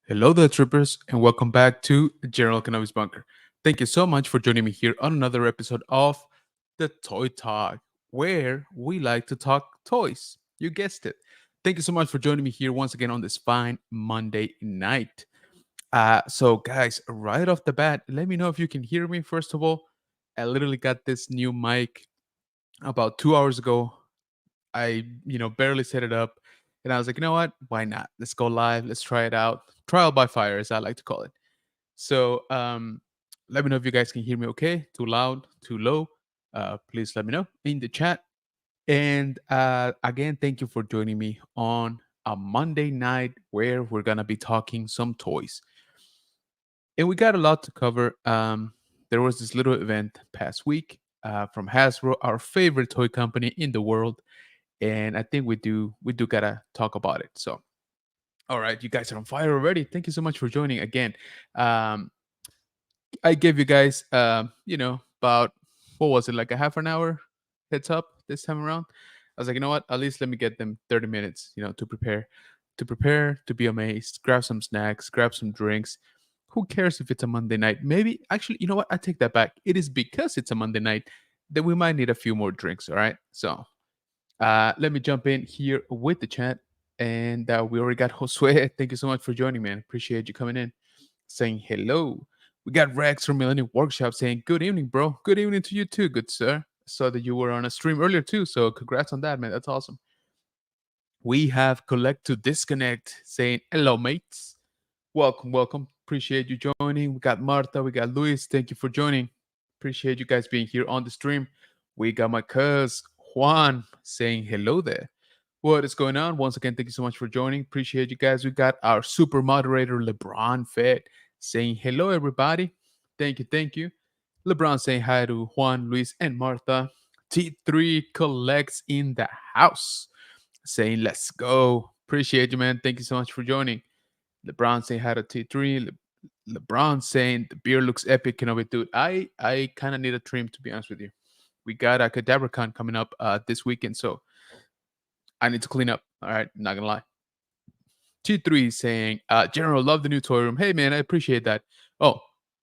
Hello there, troopers, and welcome back to General Kenobi's Bunker. Thank you so much for joining me here on another episode of the Toy Talk, where we like to talk toys. You guessed it. Thank you so much for joining me here once again on this fine Monday night. Guys, right off the bat, let me know if you can hear me. First of all, I literally got this new mic about 2 hours ago. I barely set it up. And I was like, you know what? Why not? Let's go live. Let's try it out. Trial by fire, as I like to call it. So let me know if you guys can hear me okay. Too loud, too low. Please let me know in the chat. And again, thank you for joining me on a Monday night where we're gonna be talking some toys. And we got a lot to cover. There was this little event past week from Hasbro, our favorite toy company in the world, and I think we do gotta talk about it. So, all right, you guys are on fire already. Thank you so much for joining again. Um, I gave you guys, about what was it, like a half an hour heads up this time around. I was like, you know what? At least let me get them 30 minutes, to prepare, to be amazed, grab some snacks, grab some drinks. Who cares if it's a Monday night? Maybe, actually, you know what? I take that back. It is because it's a Monday night that we might need a few more drinks. All right. So let me jump in here with the chat. And we already got Josue. Thank you so much for joining, man. Appreciate you coming in, saying hello. We got Rex from Millennium Workshop saying, good evening, bro. Good evening to you too, good sir. Saw that you were on a stream earlier too, so congrats on that, man. That's awesome. We have Collect to Disconnect saying, hello, mates. Welcome, welcome. Appreciate you joining. We got Marta, we got Luis. Thank you for joining. Appreciate you guys being here on the stream. We got my cuz Juan saying hello there. What is going on? Once again, thank you so much for joining. Appreciate you guys. We got our super moderator, LeBron Fed, saying hello, everybody. Thank you, thank you. LeBron saying hi to Juan, Luis, and Martha. T3 collects in the house, saying let's go. Appreciate you, man. Thank you so much for joining. LeBron saying hi to T3. LeBron saying the beer looks epic. Can I dude? I kind of need a trim, to be honest with you. We got a CadaverCon coming up this weekend, so I need to clean up. All right, not gonna lie. T3 saying, General, love the new toy room. Hey man, I appreciate that. Oh,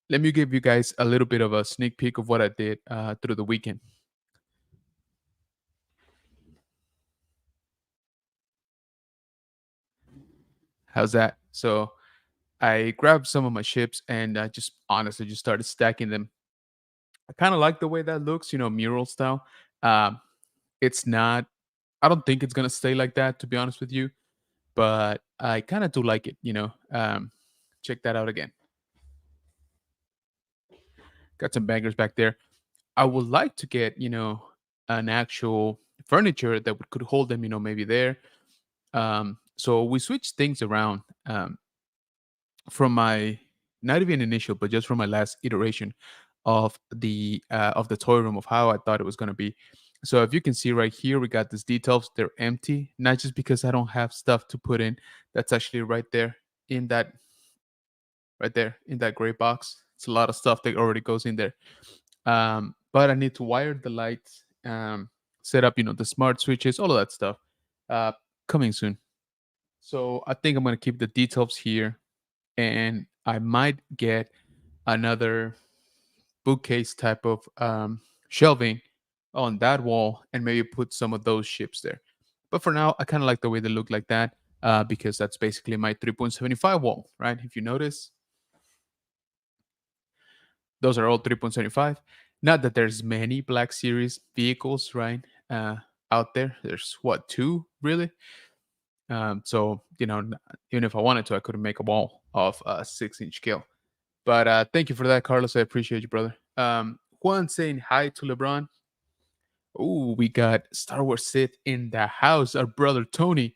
let me give you guys a little bit of a sneak peek of what I did through the weekend. How's that? So I grabbed some of my ships and I just honestly just started stacking them. I kind of like the way that looks, mural style. Um, it's not, I don't think it's gonna stay like that, to be honest with you, but I kind of do like it. Check that out again. Got some bangers back there. I would like to get, an actual furniture that could hold them, maybe there. So we switched things around from my not even initial, but just from my last iteration of the toy room of how I thought it was gonna be. So if you can see right here, we got these details. They're empty, not just because I don't have stuff to put in. That's actually right there in that right there in that gray box. It's a lot of stuff that already goes in there. But I need to wire the lights, set up, the smart switches, all of that stuff. Uh, Coming soon. So I think I'm gonna keep the details here, and I might get another bookcase type of shelving on that wall, and maybe put some of those ships there. But for now, I kind of like the way they look like that because that's basically my 3.75 wall, right? If you notice, those are all 3.75. Not that there's many Black Series vehicles, right? Out there. There's what, two really? Even if I wanted to, I couldn't make a wall of 6-inch scale. But thank you for that, Carlos. I appreciate you, brother. Juan saying hi to LeBron. Oh, we got Star Wars Sith in the house. Our brother Tony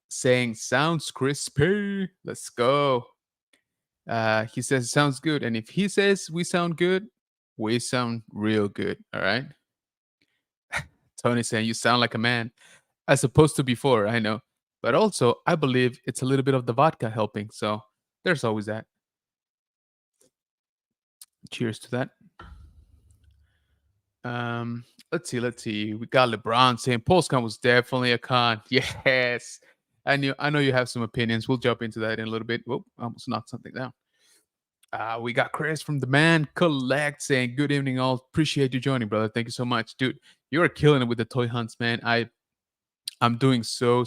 saying sounds crispy. Let's go. He says sounds good, and if he says we sound good, we sound real good. All right. Tony saying you sound like a man, as opposed to before. I know, but also I believe it's a little bit of the vodka helping. So there's always that. Cheers to that. Let's see. We got LeBron saying Pulsecon was definitely a con. Yes. I know you have some opinions. We'll jump into that in a little bit. Whoop, I almost knocked something down. We got Chris from the Man Collect saying, "Good evening, all. Appreciate you joining, brother. Thank you so much, dude. You are killing it with the toy hunts, man. I'm doing so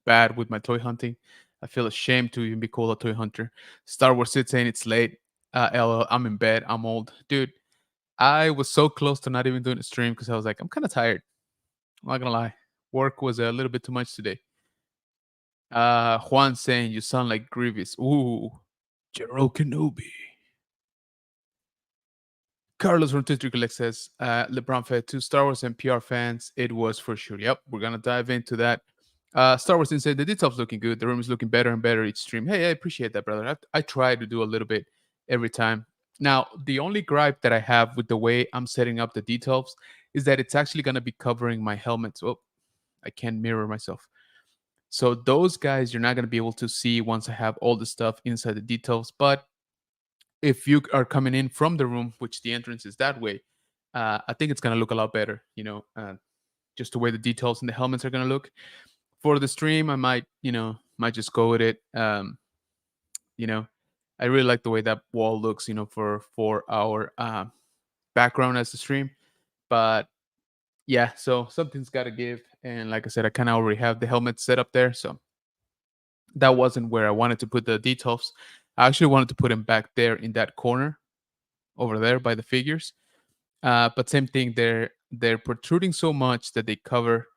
bad with my toy hunting. I feel ashamed to even be called a toy hunter. Star Wars Sid saying it's late. LL, I'm in bed. I'm old, dude. I was so close to not even doing a stream because I was like, I'm kind of tired. I'm not gonna lie. Work was a little bit too much today. Juan saying you sound like Grievous. Ooh, General Kenobi. Carlos from Twitter Collect says, LeBron fed to Star Wars and PR fans. It was for sure. Yep, we're gonna dive into that. Star Wars said the details looking good. The room is looking better and better each stream. Hey, I appreciate that, brother. I try to do a little bit every time. Now, the only gripe that I have with the way I'm setting up the details is that it's actually gonna be covering my helmet. Oh, I can't mirror myself. So those guys you're not gonna be able to see once I have all the stuff inside the details. But if you are coming in from the room, which the entrance is that way, I think it's gonna look a lot better. Just the way the details and the helmets are gonna look. For the stream, I might just go with it. You know, I really like the way that wall looks. For our background as the stream, but yeah, so something's got to give. And like I said, I kind of already have the helmet set up there, so that wasn't where I wanted to put the details. I actually wanted to put him back there in that corner over there by the figures. But same thing, they're protruding so much that they cover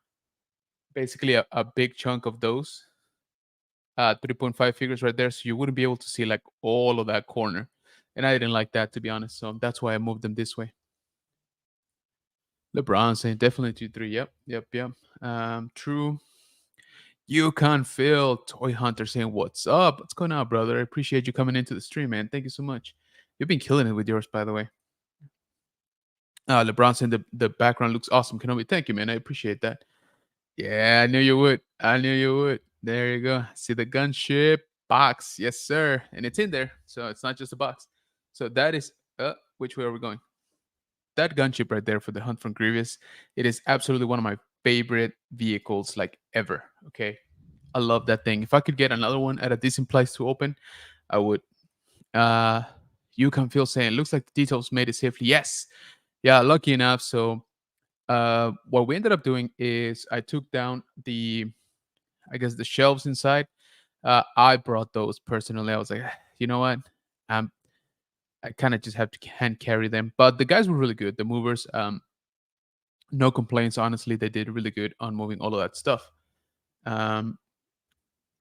basically a big chunk of those 3.5 figures right there, so you wouldn't be able to see like all of that corner. And I didn't like that, to be honest, so that's why I moved them this way. LeBron saying definitely 2-3. Yep. True. You can feel Toy Hunter saying, "What's up? What's going on, brother? I appreciate you coming into the stream, man. Thank you so much. You've been killing it with yours, by the way." LeBron saying the background looks awesome. Kenobi, thank you, man. I appreciate that. Yeah, I knew you would. I knew you would. There you go. See the gunship box. Yes, sir. And it's in there. So it's not just a box. So that is which way are we going? That gunship right there for the Hunt from Grievous. It is absolutely one of my favorite vehicles like ever. Okay. I love that thing. If I could get another one at a decent price to open, I would. Uh you can feel saying looks like the details made it safely. Yes. Yeah, lucky enough. So what we ended up doing is I took down I guess the shelves inside. I brought those personally. I was like, you know what? Um, I kind of just have to hand carry them. But the guys were really good. The movers, no complaints. Honestly, they did really good on moving all of that stuff. Um,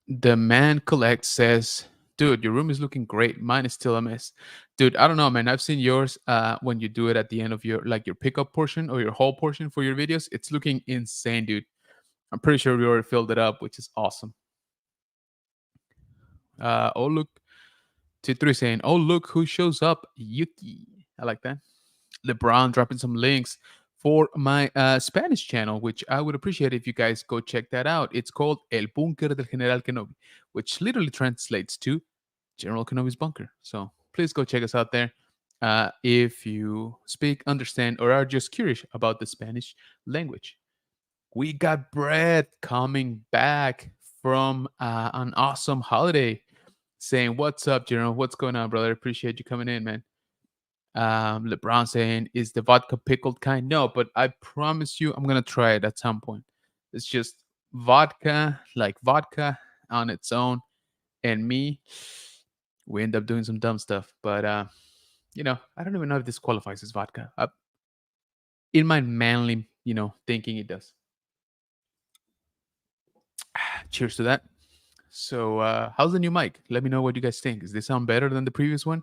the man collect says, "Dude, your room is looking great. Mine is still a mess, dude. I don't know, man. I've seen yours. When you do it at the end of your pickup portion or your haul portion for your videos, it's looking insane, dude. I'm pretty sure we already filled it up, which is awesome." Oh look, T3 saying, "Oh look who shows up, Yuki." I like that. LeBron dropping some links for my Spanish channel, which I would appreciate if you guys go check that out. It's called El Búnker del General Kenobi, which literally translates to General Kenobi's bunker. So please go check us out there. If you speak, understand, or are just curious about the Spanish language. We got Brett coming back from an awesome holiday saying, "What's up, General? What's going on, brother? Appreciate you coming in, man." LeBron saying, "Is the vodka pickled kind?" No, but I promise you, I'm gonna try it at some point. It's just vodka, like vodka on its own, and me. We end up doing some dumb stuff, but I don't even know if this qualifies as vodka. In my manly, thinking it does. Cheers to that. So, how's the new mic? Let me know what you guys think. Does this sound better than the previous one?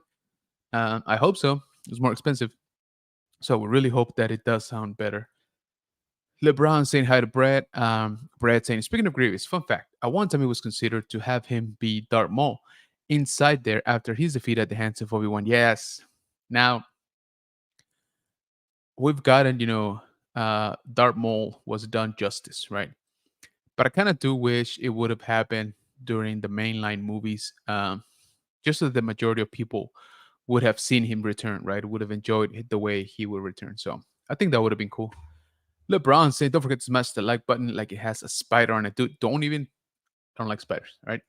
I hope so. It was more expensive. So, we really hope that it does sound better. LeBron saying hi to Brett. Brett saying, speaking of Grievous, fun fact. At one time, it was considered to have him be Darth Maul inside there after his defeat at the hands of Obi-Wan. Yes. Now, we've gotten, Darth Maul was done justice, right? But I kind of do wish it would have happened during the mainline movies, just so the majority of people would have seen him return, right? Would have enjoyed the way he would return. So I think that would have been cool. LeBron saying, don't forget to smash the like button like it has a spider on it. Dude, don't like spiders, right?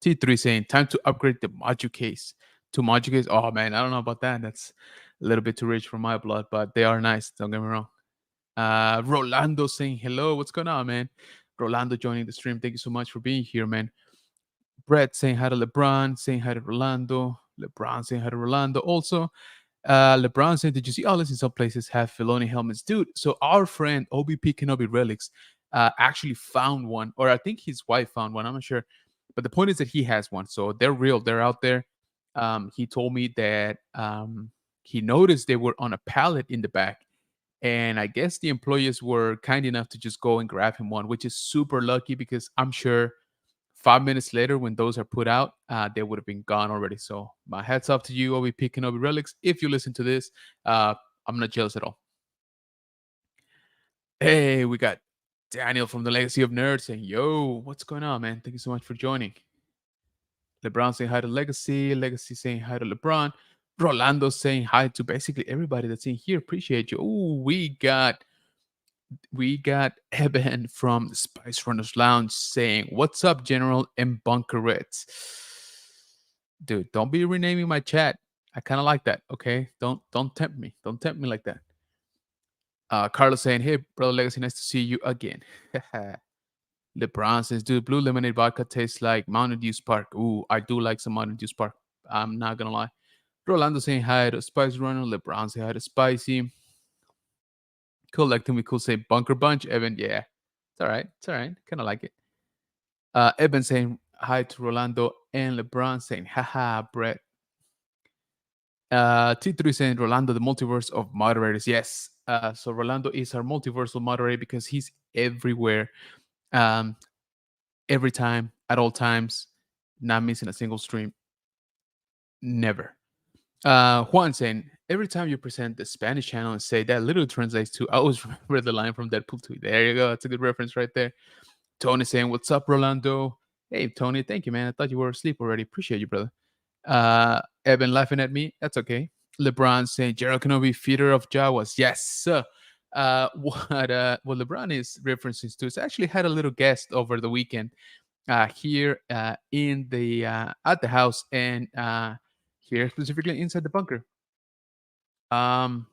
T3 saying, time to upgrade the module case. To module case. Oh man, I don't know about that. That's a little bit too rich for my blood, but they are nice. Don't get me wrong. Rolando saying hello. What's going on, man? Rolando joining the stream. Thank you so much for being here, man. Brett saying hi to LeBron, saying hi to Rolando. LeBron saying hi to Rolando. Also, LeBron saying, did you see all this in some places have Filoni helmets? Dude, so our friend OBP Kenobi Relics actually found one, or I think his wife found one. I'm not sure. But the point is that he has one. So they're real. They're out there. He told me that he noticed they were on a pallet in the back. And I guess the employees were kind enough to just go and grab him one, which is super lucky because I'm sure 5 minutes later, when those are put out, they would have been gone already. So my hats off to you, OBP Kenobi Relics. If you listen to this, I'm not jealous at all. Hey, we got Daniel from the Legacy of Nerds saying, yo, what's going on, man? Thank you so much for joining. LeBron saying hi to Legacy. Legacy saying hi to LeBron. Rolando saying hi to basically everybody that's in here. Appreciate you. Oh, we got Eben from the Spice Runners Lounge saying, "What's up, General and Bunkerets?" Dude, don't be renaming my chat. I kind of like that. Okay, don't tempt me. Don't tempt me like that. Carlos saying, "Hey, brother Legacy, nice to see you again." LeBron says, "Dude, blue lemonade vodka tastes like Mountain Dew Spark." Ooh, I do like some Mountain Dew Spark. I'm not gonna lie. Rolando saying hi to Spice Runner. LeBron saying hi to Spicy. Collecting we could say Bunker Bunch. Evan, yeah, it's all right. It's all right. Kind of like it. Evan saying hi to Rolando and LeBron saying, haha, Brett. T3 saying Rolando, the multiverse of moderators. Yes. So Rolando is our multiversal moderator because he's everywhere, um, every time, at all times, not missing a single stream. Never. Juan saying, every time you present the Spanish channel and say that literally translates to, I always remember the line from Deadpool 2. There you go. That's a good reference right there. Tony saying, what's up, Rolando? Hey, Tony, thank you, man. I thought you were asleep already. Appreciate you, brother. Evan laughing at me. That's okay. LeBron saying, Gerald Kenobi, feeder of Jawas. Yes, sir. What LeBron is referencing to is actually had a little guest over the weekend here in the at the house and here specifically inside the bunker. Um,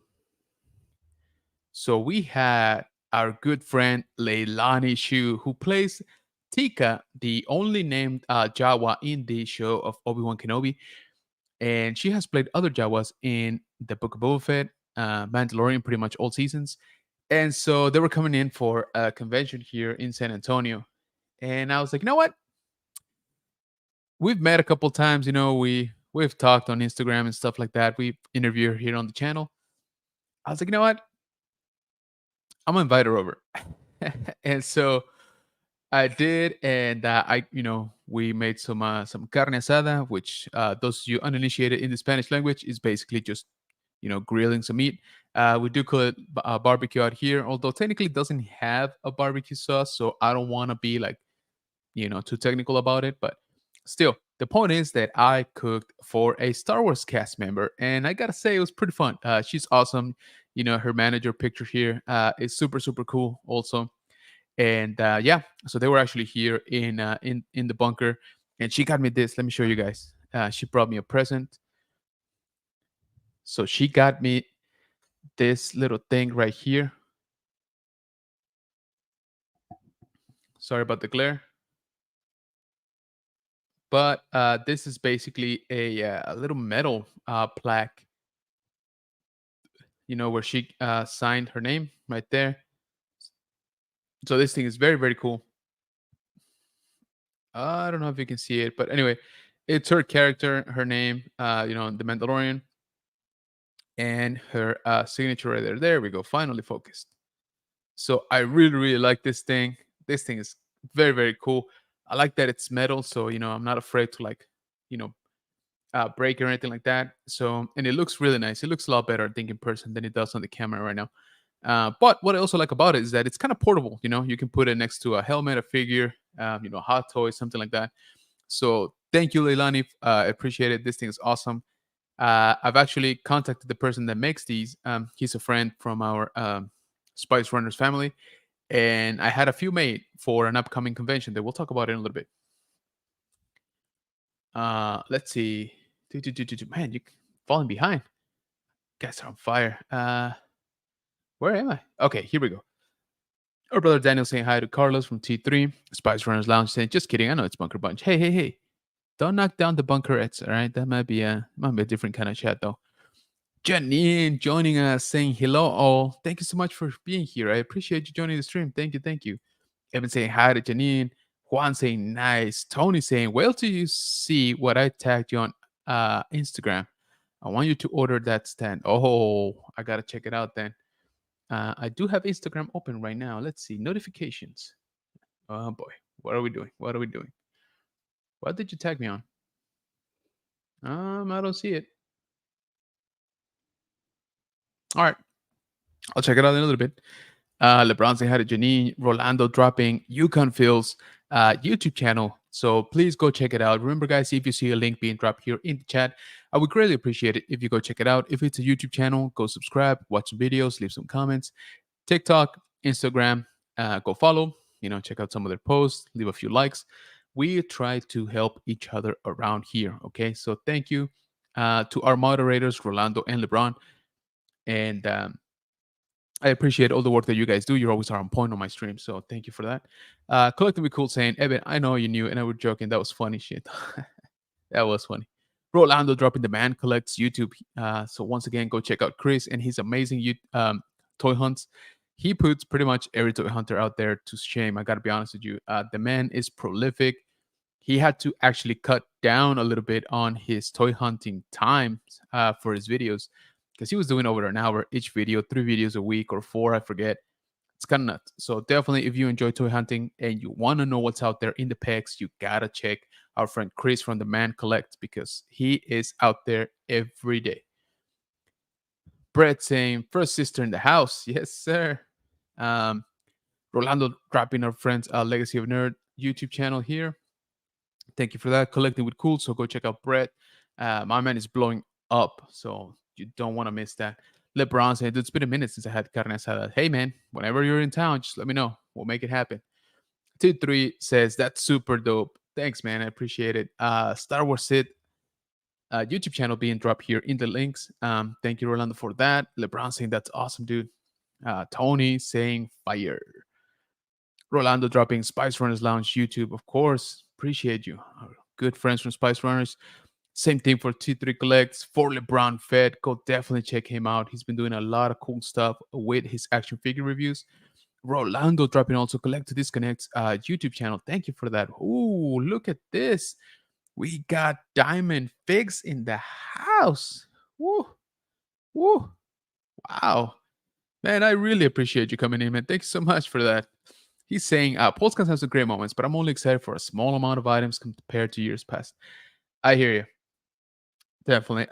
So we had our good friend Leilani Shu, who plays Tika, the only named Jawa in the show of Obi-Wan Kenobi. And she has played other Jawas in the Book of Boba Fett, Mandalorian, pretty much all seasons. And so they were coming in for a convention here in San Antonio. And I was like, you know what? We've met a couple times, we've talked on Instagram and stuff like that. We've interviewed her here on the channel. I was like, you know what? I'm gonna invite her over. And so I did, and we made some carne asada, which those of you uninitiated in the Spanish language is basically just grilling some meat. We do call it barbecue out here, although technically it doesn't have a barbecue sauce, so I don't want to be like too technical about it. But still, the point is that I cooked for a Star Wars cast member, and I gotta say it was pretty fun. She's awesome. Her manager picture here is super super cool also. And yeah, so they were actually here in the bunker, and she got me this. Let me show you guys. She brought me a present. So she got me this little thing right here. Sorry about the glare, but this is basically a little metal plaque. Where she signed her name right there. So this thing is very very cool. I don't know if you can see it, but anyway, it's her character, her name, the Mandalorian, and her signature right there. There we go. Finally focused. So I really, really like this thing. This thing is very, very cool. I like that it's metal, so I'm not afraid to you know, break or anything like that. So and it looks really nice. It looks a lot better, I think, in person than it does on the camera right now. But what I also like about it is that it's kind of portable. You can put it next to a helmet, a figure, a hot toy, something like that. So thank you, Leilani. I appreciate it. This thing is awesome. I've actually contacted the person that makes these. He's a friend from our Spice Runners family, and I had a few made for an upcoming convention that we'll talk about in a little bit. Let's see. Man, you falling behind. Guys are on fire. Where am I? Okay, here we go. Our brother Daniel saying hi to Carlos from T3. Spice Runners Lounge saying, just kidding. I know it's Bunker Bunch. Hey, hey, hey. Don't knock down the bunkerettes, all right? That might be a different kind of chat though. Janine joining us saying hello all. Thank you so much for being here. I appreciate you joining the stream. Thank you, thank you. Evan saying hi to Janine. Juan saying nice. Tony saying, well, till you see what I tagged you on Instagram. I want you to order that stand. Oh, I gotta check it out then. I do have Instagram open right now. Let's see. Notifications. Oh boy. What are we doing? What are we doing? What did you tag me on? I don't see it. All right. I'll check it out in a little bit. LeBron saying hi to Janine. Rolando dropping Yukon Phil's YouTube channel. So please go check it out. Remember, guys, if you see a link being dropped here in the chat, I would greatly appreciate it if you go check it out. If it's a YouTube channel, go subscribe, watch some videos, leave some comments. TikTok, Instagram, go follow. Check out some of their posts, leave a few likes. We try to help each other around here. Okay, so thank you to our moderators, Rolando and LeBron, and I appreciate all the work that you guys do. You always are on point on my stream, so thank you for that. Collectively Cool saying, Evan, I know you knew, and I was joking. That was funny shit. That was funny. Rolando dropping the Man Collects YouTube. So once again, go check out Chris and his amazing toy hunts. He puts pretty much every toy hunter out there to shame. I gotta be honest with you. The man is prolific. He had to actually cut down a little bit on his toy hunting times for his videos because he was doing over an hour each video, 3 videos a week or 4, I forget. It's kind of nuts. So definitely, if you enjoy toy hunting and you want to know what's out there in the pegs, you gotta check our friend Chris from the Man Collect because he is out there every day. Brett saying first sister in the house, yes sir. Um, Rolando dropping our friends Legacy of Nerd YouTube channel here. Thank you for that. Collecting with Cool. So go check out Brett. My man is blowing up, so you don't want to miss that. LeBron said, it's been a minute since I had carne asada. Hey, man, whenever you're in town, just let me know. We'll make it happen. T3 says, that's super dope. Thanks, man. I appreciate it. Star Wars Sid YouTube channel being dropped here in the links. Thank you, Rolando, for that. LeBron saying, that's awesome, dude. Tony saying, fire. Rolando dropping Spice Runners Lounge YouTube, of course. Appreciate you. Our good friends from Spice Runners. Same thing for T3 Collects, for LeBron Fed. Go definitely check him out. He's been doing a lot of cool stuff with his action figure reviews. Rolando dropping also Collect to Disconnect's YouTube channel. Thank you for that. Ooh, look at this. We got Diamond Figs in the house. Woo, woo. Wow. Man, I really appreciate you coming in, man. Thank you so much for that. He's saying, Pulsecon has some great moments, but I'm only excited for a small amount of items compared to years past. I hear you. Definitely.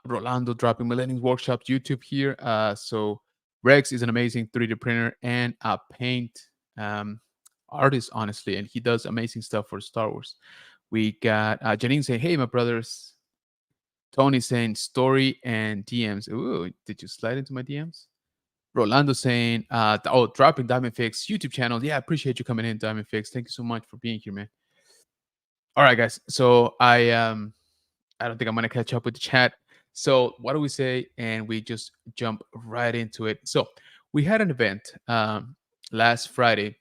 Rolando dropping Millennium Workshop's YouTube here. So Rex is an amazing 3D printer and a paint artist, honestly, and he does amazing stuff for Star Wars. We got Janine saying, hey, my brothers. Tony saying story and DMs. Ooh, did you slide into my DMs? Rolando saying, dropping Diamond Fix YouTube channel. Yeah, I appreciate you coming in, Diamond Fix. Thank you so much for being here, man. All right, guys. So I don't think I'm gonna catch up with the chat. So what do we say? And we just jump right into it. So we had an event last Friday,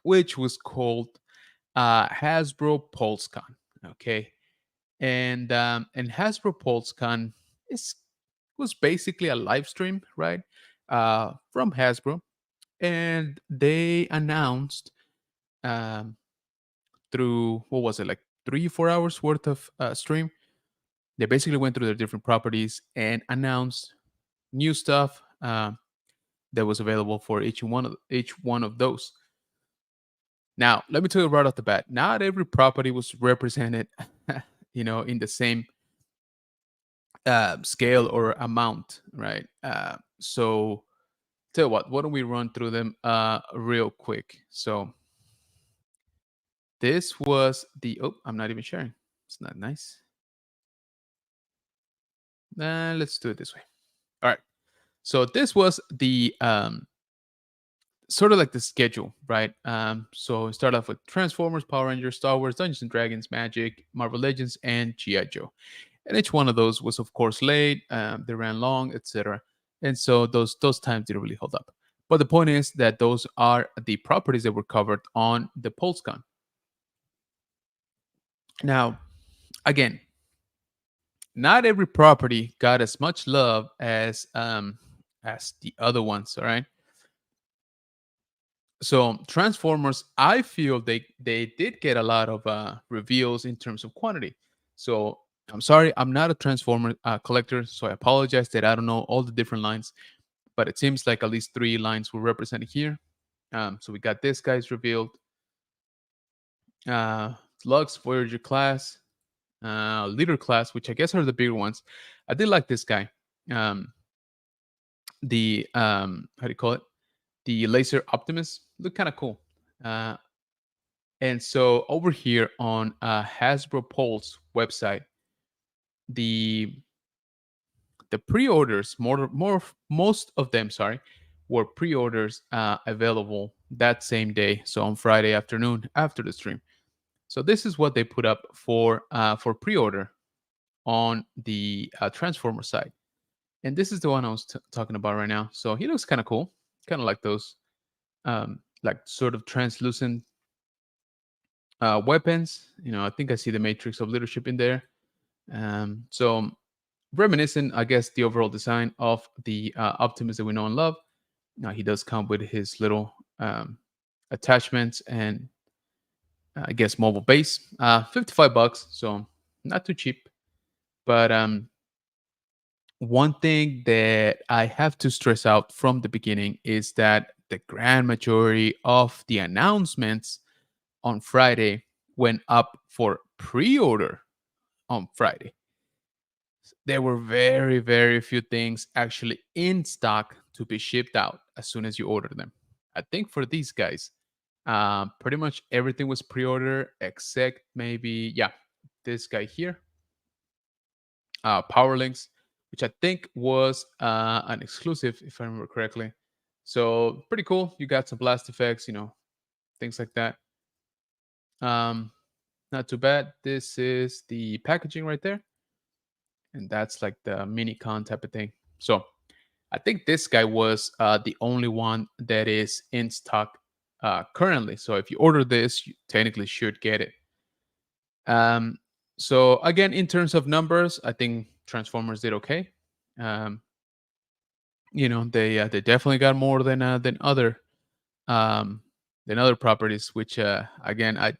which was called Hasbro Pulsecon. Okay, and Hasbro Pulsecon is was basically a live stream, right? From Hasbro, and they announced um, through what was it, like 3 4 hours worth of stream. They basically went through their different properties and announced new stuff that was available for each one of those. Now, let me tell you right off the bat, not every property was represented, in the same scale or amount, right? So, tell you what, why don't we run through them real quick? So, this was the. Oh, I'm not even sharing. It's not nice. Let's do it this way. All right. So this was the sort of like the schedule, right? So start off with Transformers, Power Rangers, Star Wars, Dungeons and Dragons, Magic, Marvel Legends, and GI Joe. And each one of those was, of course, late. They ran long, etc. And so those times didn't really hold up. But the point is that those are the properties that were covered on the Pulsecon. Now, again, not every property got as much love as the other ones. All right. So Transformers, I feel they did get a lot of reveals in terms of quantity. So I'm sorry, I'm not a Transformer collector, so I apologize that I don't know all the different lines, but it seems like at least three lines were represented here. So we got this guy's revealed, uh, Lux, Voyager class, Leader class, which I guess are the bigger ones. I did like this guy. The how do you call it? The Laser Optimus look kind of cool. Uh, And so over here on Hasbro Pulse website, the pre-orders, most of them, sorry, were pre-orders available that same day. So on Friday afternoon after the stream. So this is what they put up for pre-order on the Transformer side, and this is the one I was talking about right now. So he looks kind of cool, kind of like those like sort of translucent weapons. I think I see the matrix of leadership in there. So reminiscent, I guess, the overall design of the Optimus that we know and love. Now he does come with his little attachments and I guess mobile base. $55, so not too cheap. But one thing that I have to stress out from the beginning is that the grand majority of the announcements on Friday went up for pre-order on Friday. There were very, very few things actually in stock to be shipped out as soon as you order them. I think for these guys, pretty much everything was pre-order except maybe, yeah, this guy here, Power Links, which I think was an exclusive, if I remember correctly. So pretty cool. You got some blast effects, things like that. Um, Not too bad. This is the packaging right there, and that's like the mini con type of thing. So I think this guy was the only one that is in stock currently. So if you order this, you technically should get it. Um, so again, in terms of numbers, I think Transformers did okay. Um, they definitely got more um, than other properties. Which again,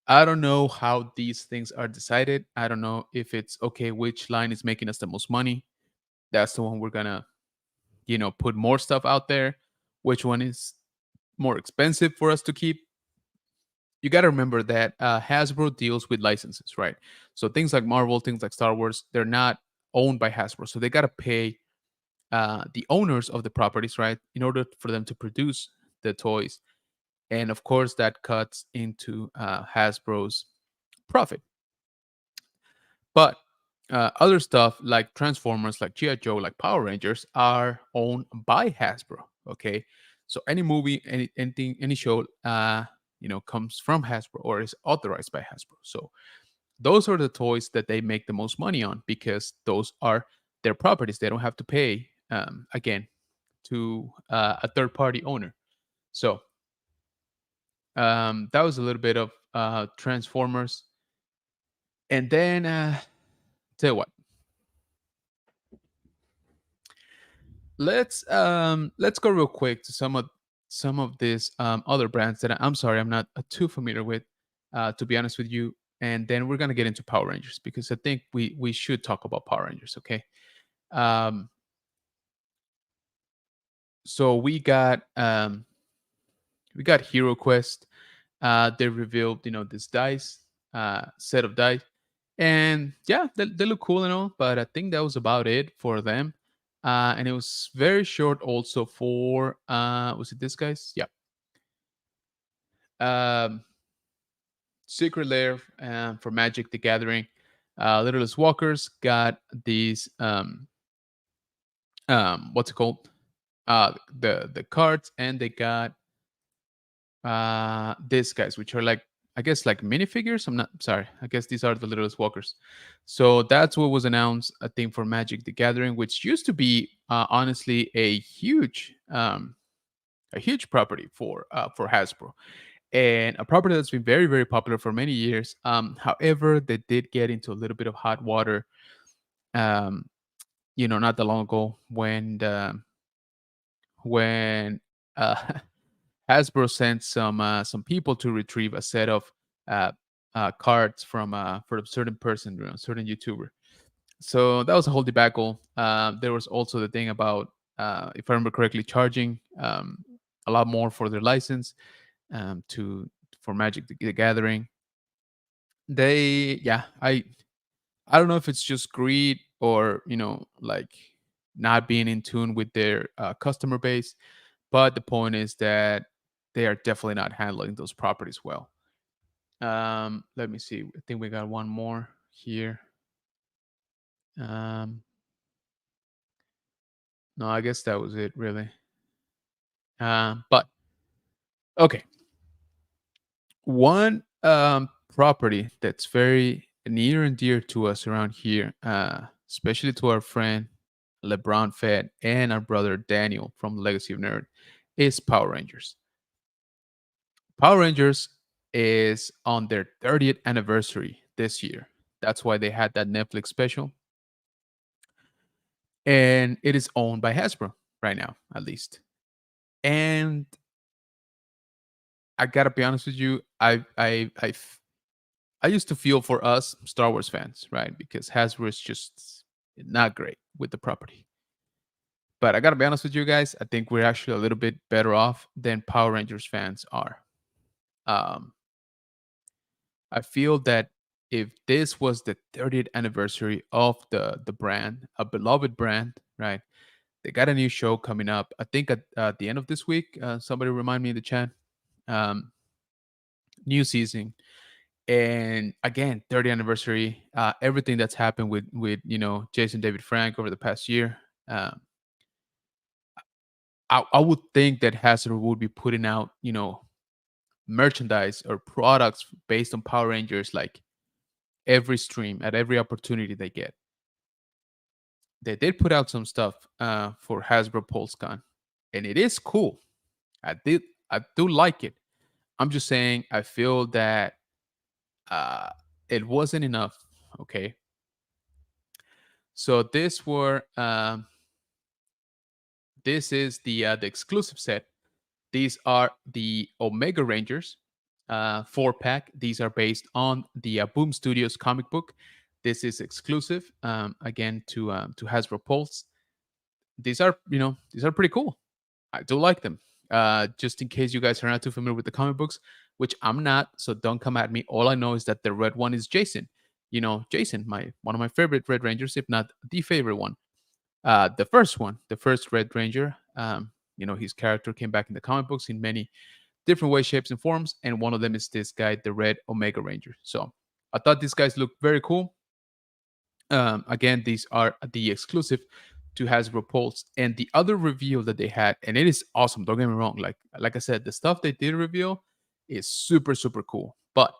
I don't know how these things are decided. I don't know if it's okay which line is making us the most money. That's the one we're gonna put more stuff out there. Which one is more expensive for us to keep? You got to remember that Hasbro deals with licenses, right? So things like Marvel, things like Star Wars, they're not owned by Hasbro, so they got to pay the owners of the properties, right, in order for them to produce the toys, and of course that cuts into Hasbro's profit. But other stuff like Transformers, like GI Joe, like Power Rangers are owned by Hasbro. Okay, so any movie, anything, any show, comes from Hasbro or is authorized by Hasbro. So those are the toys that they make the most money on because those are their properties. They don't have to pay again to a third party owner. So that was a little bit of Transformers, and then tell you what. Let's go real quick to some of these other brands that I'm sorry I'm not too familiar with, to be honest with you, and then we're gonna get into Power Rangers because I think we should talk about Power Rangers. Okay, um, so we got Hero Quest. They revealed this dice set of dice, and yeah, they look cool and all, but I think that was about it for them. And it was very short also for was it this guys? Yeah. Um Secret Lair for Magic the Gathering. Littlest Walkers got these what's it called? the cards, and they got these guys, which are like, I guess, like minifigures. I'm not sorry. I guess these are the littlest walkers. So that's what was announced, I think, for Magic the Gathering, which used to be honestly a huge property for Hasbro, and a property that's been very, very popular for many years. However, they did get into a little bit of hot water, um, not that long ago when uh, Hasbro sent some people to retrieve a set of uh, cards from a certain person, a certain YouTuber. So that was a whole debacle. There was also the thing about, if I remember correctly, charging a lot more for their license, to for Magic the Gathering. Yeah, I don't know if it's just greed or like not being in tune with their customer base, but the point is that they are definitely not handling those properties well. Let me see. I think we got one more here. Um, no, I guess that was it really. But okay, one property that's very near and dear to us around here, especially to our friend LeBron Fett and our brother Daniel from Legacy of Nerd, is Power Rangers. Power Rangers is on their 30th anniversary this year. That's why they had that Netflix special, and it is owned by Hasbro right now, at least. And I gotta be honest with you, I used to feel for us Star Wars fans, right? Because Hasbro is just not great with the property. But I gotta be honest with you guys, I think we're actually a little bit better off than Power Rangers fans are. Um, I feel that if this was the 30th anniversary of the brand, a beloved brand, right? They got a new show coming up. I think at the end of this week. Somebody remind me in the chat. Um, New season, and again, 30th anniversary. Everything that's happened with Jason David Frank over the past year. Um, I would think that Hasbro would be putting out merchandise or products based on Power Rangers like every stream at every opportunity they get. They did put out some stuff for Hasbro Pulsecon, and it is cool. I did I do like it. I'm just saying I feel that uh, it wasn't enough. Okay, so this is the exclusive set. These are the Omega Rangers 4 pack. These are based on the Boom Studios comic book. This is exclusive, again, to Hasbro Pulse. These are pretty cool. I do like them. Just in case you guys are not too familiar with the comic books, which I'm not, so don't come at me. All I know is that the red one is Jason. Jason, my one of my favorite Red Rangers, if not the favorite one. The first one, the first Red Ranger. His character came back in the comic books in many different ways, shapes, and forms, and one of them is this guy, the Red Omega Ranger. So I thought these guys looked very cool. Again, these are the exclusive to Hasbro Pulse, and the other reveal that they had, and it is awesome. Don't get me wrong. Like I said, the stuff they did reveal is super super cool. But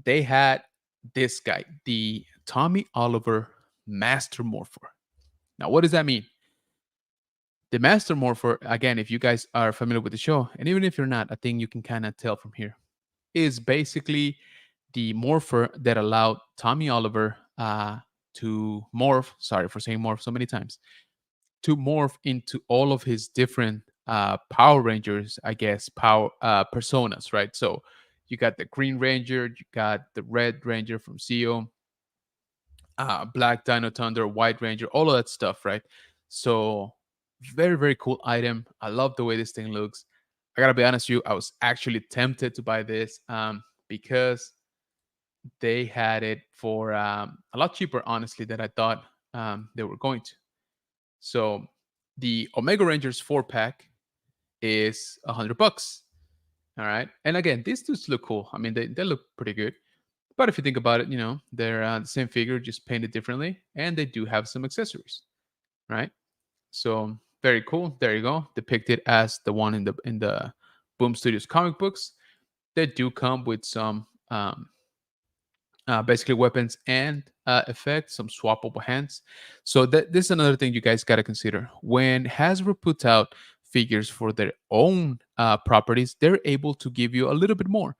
they had this guy, the Tommy Oliver Master Morpher. Now, what does that mean? The Master Morpher, again, if you guys are familiar with the show, and even if you're not, I think you can kind of tell from here, is basically the morpher that allowed Tommy Oliver to morph. Sorry for saying morph so many times. To morph into all of his different Power Rangers, I guess, power personas, right? So you got the Green Ranger, you got the Red Ranger from CEO, Black Dino Thunder, White Ranger, all of that stuff, right? So very, very cool item. I love the way this thing looks. I gotta be honest with you, I was actually tempted to buy this because they had it for a lot cheaper, honestly, than I thought they were going to. So the Omega Rangers 4 pack is $100. All right. And again, these dudes look cool. I mean, they look pretty good. But if you think about it, they're the same figure, just painted differently, and they do have some accessories, right? So very cool. There you go. Depicted as the one in the Boom Studios comic books. They do come with some basically weapons and effects, some swappable hands. So this is another thing you guys got to consider when Hasbro puts out figures for their own properties. They're able to give you a little bit more.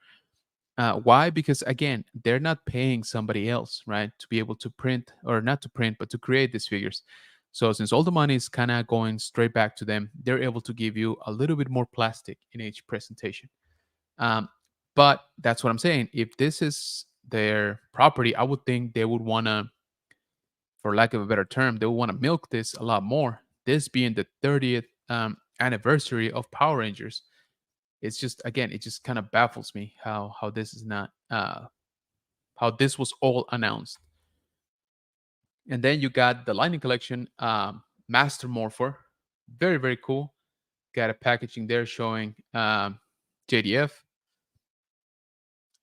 Why? Because again, they're not paying somebody else, right, to be able to print or not to print, but to create these figures. So since all the money is kind of going straight back to them, they're able to give you a little bit more plastic in each presentation. Um, but that's what I'm saying. If this is their property, I would think they would want to, for lack of a better term, they would want to milk this a lot more. This being the 30th anniversary of Power Rangers, it's just again, it just kind of baffles me how this is not how this was all announced. And then you got the Lightning Collection, Master Morpher, very cool. Got a packaging there showing JDF.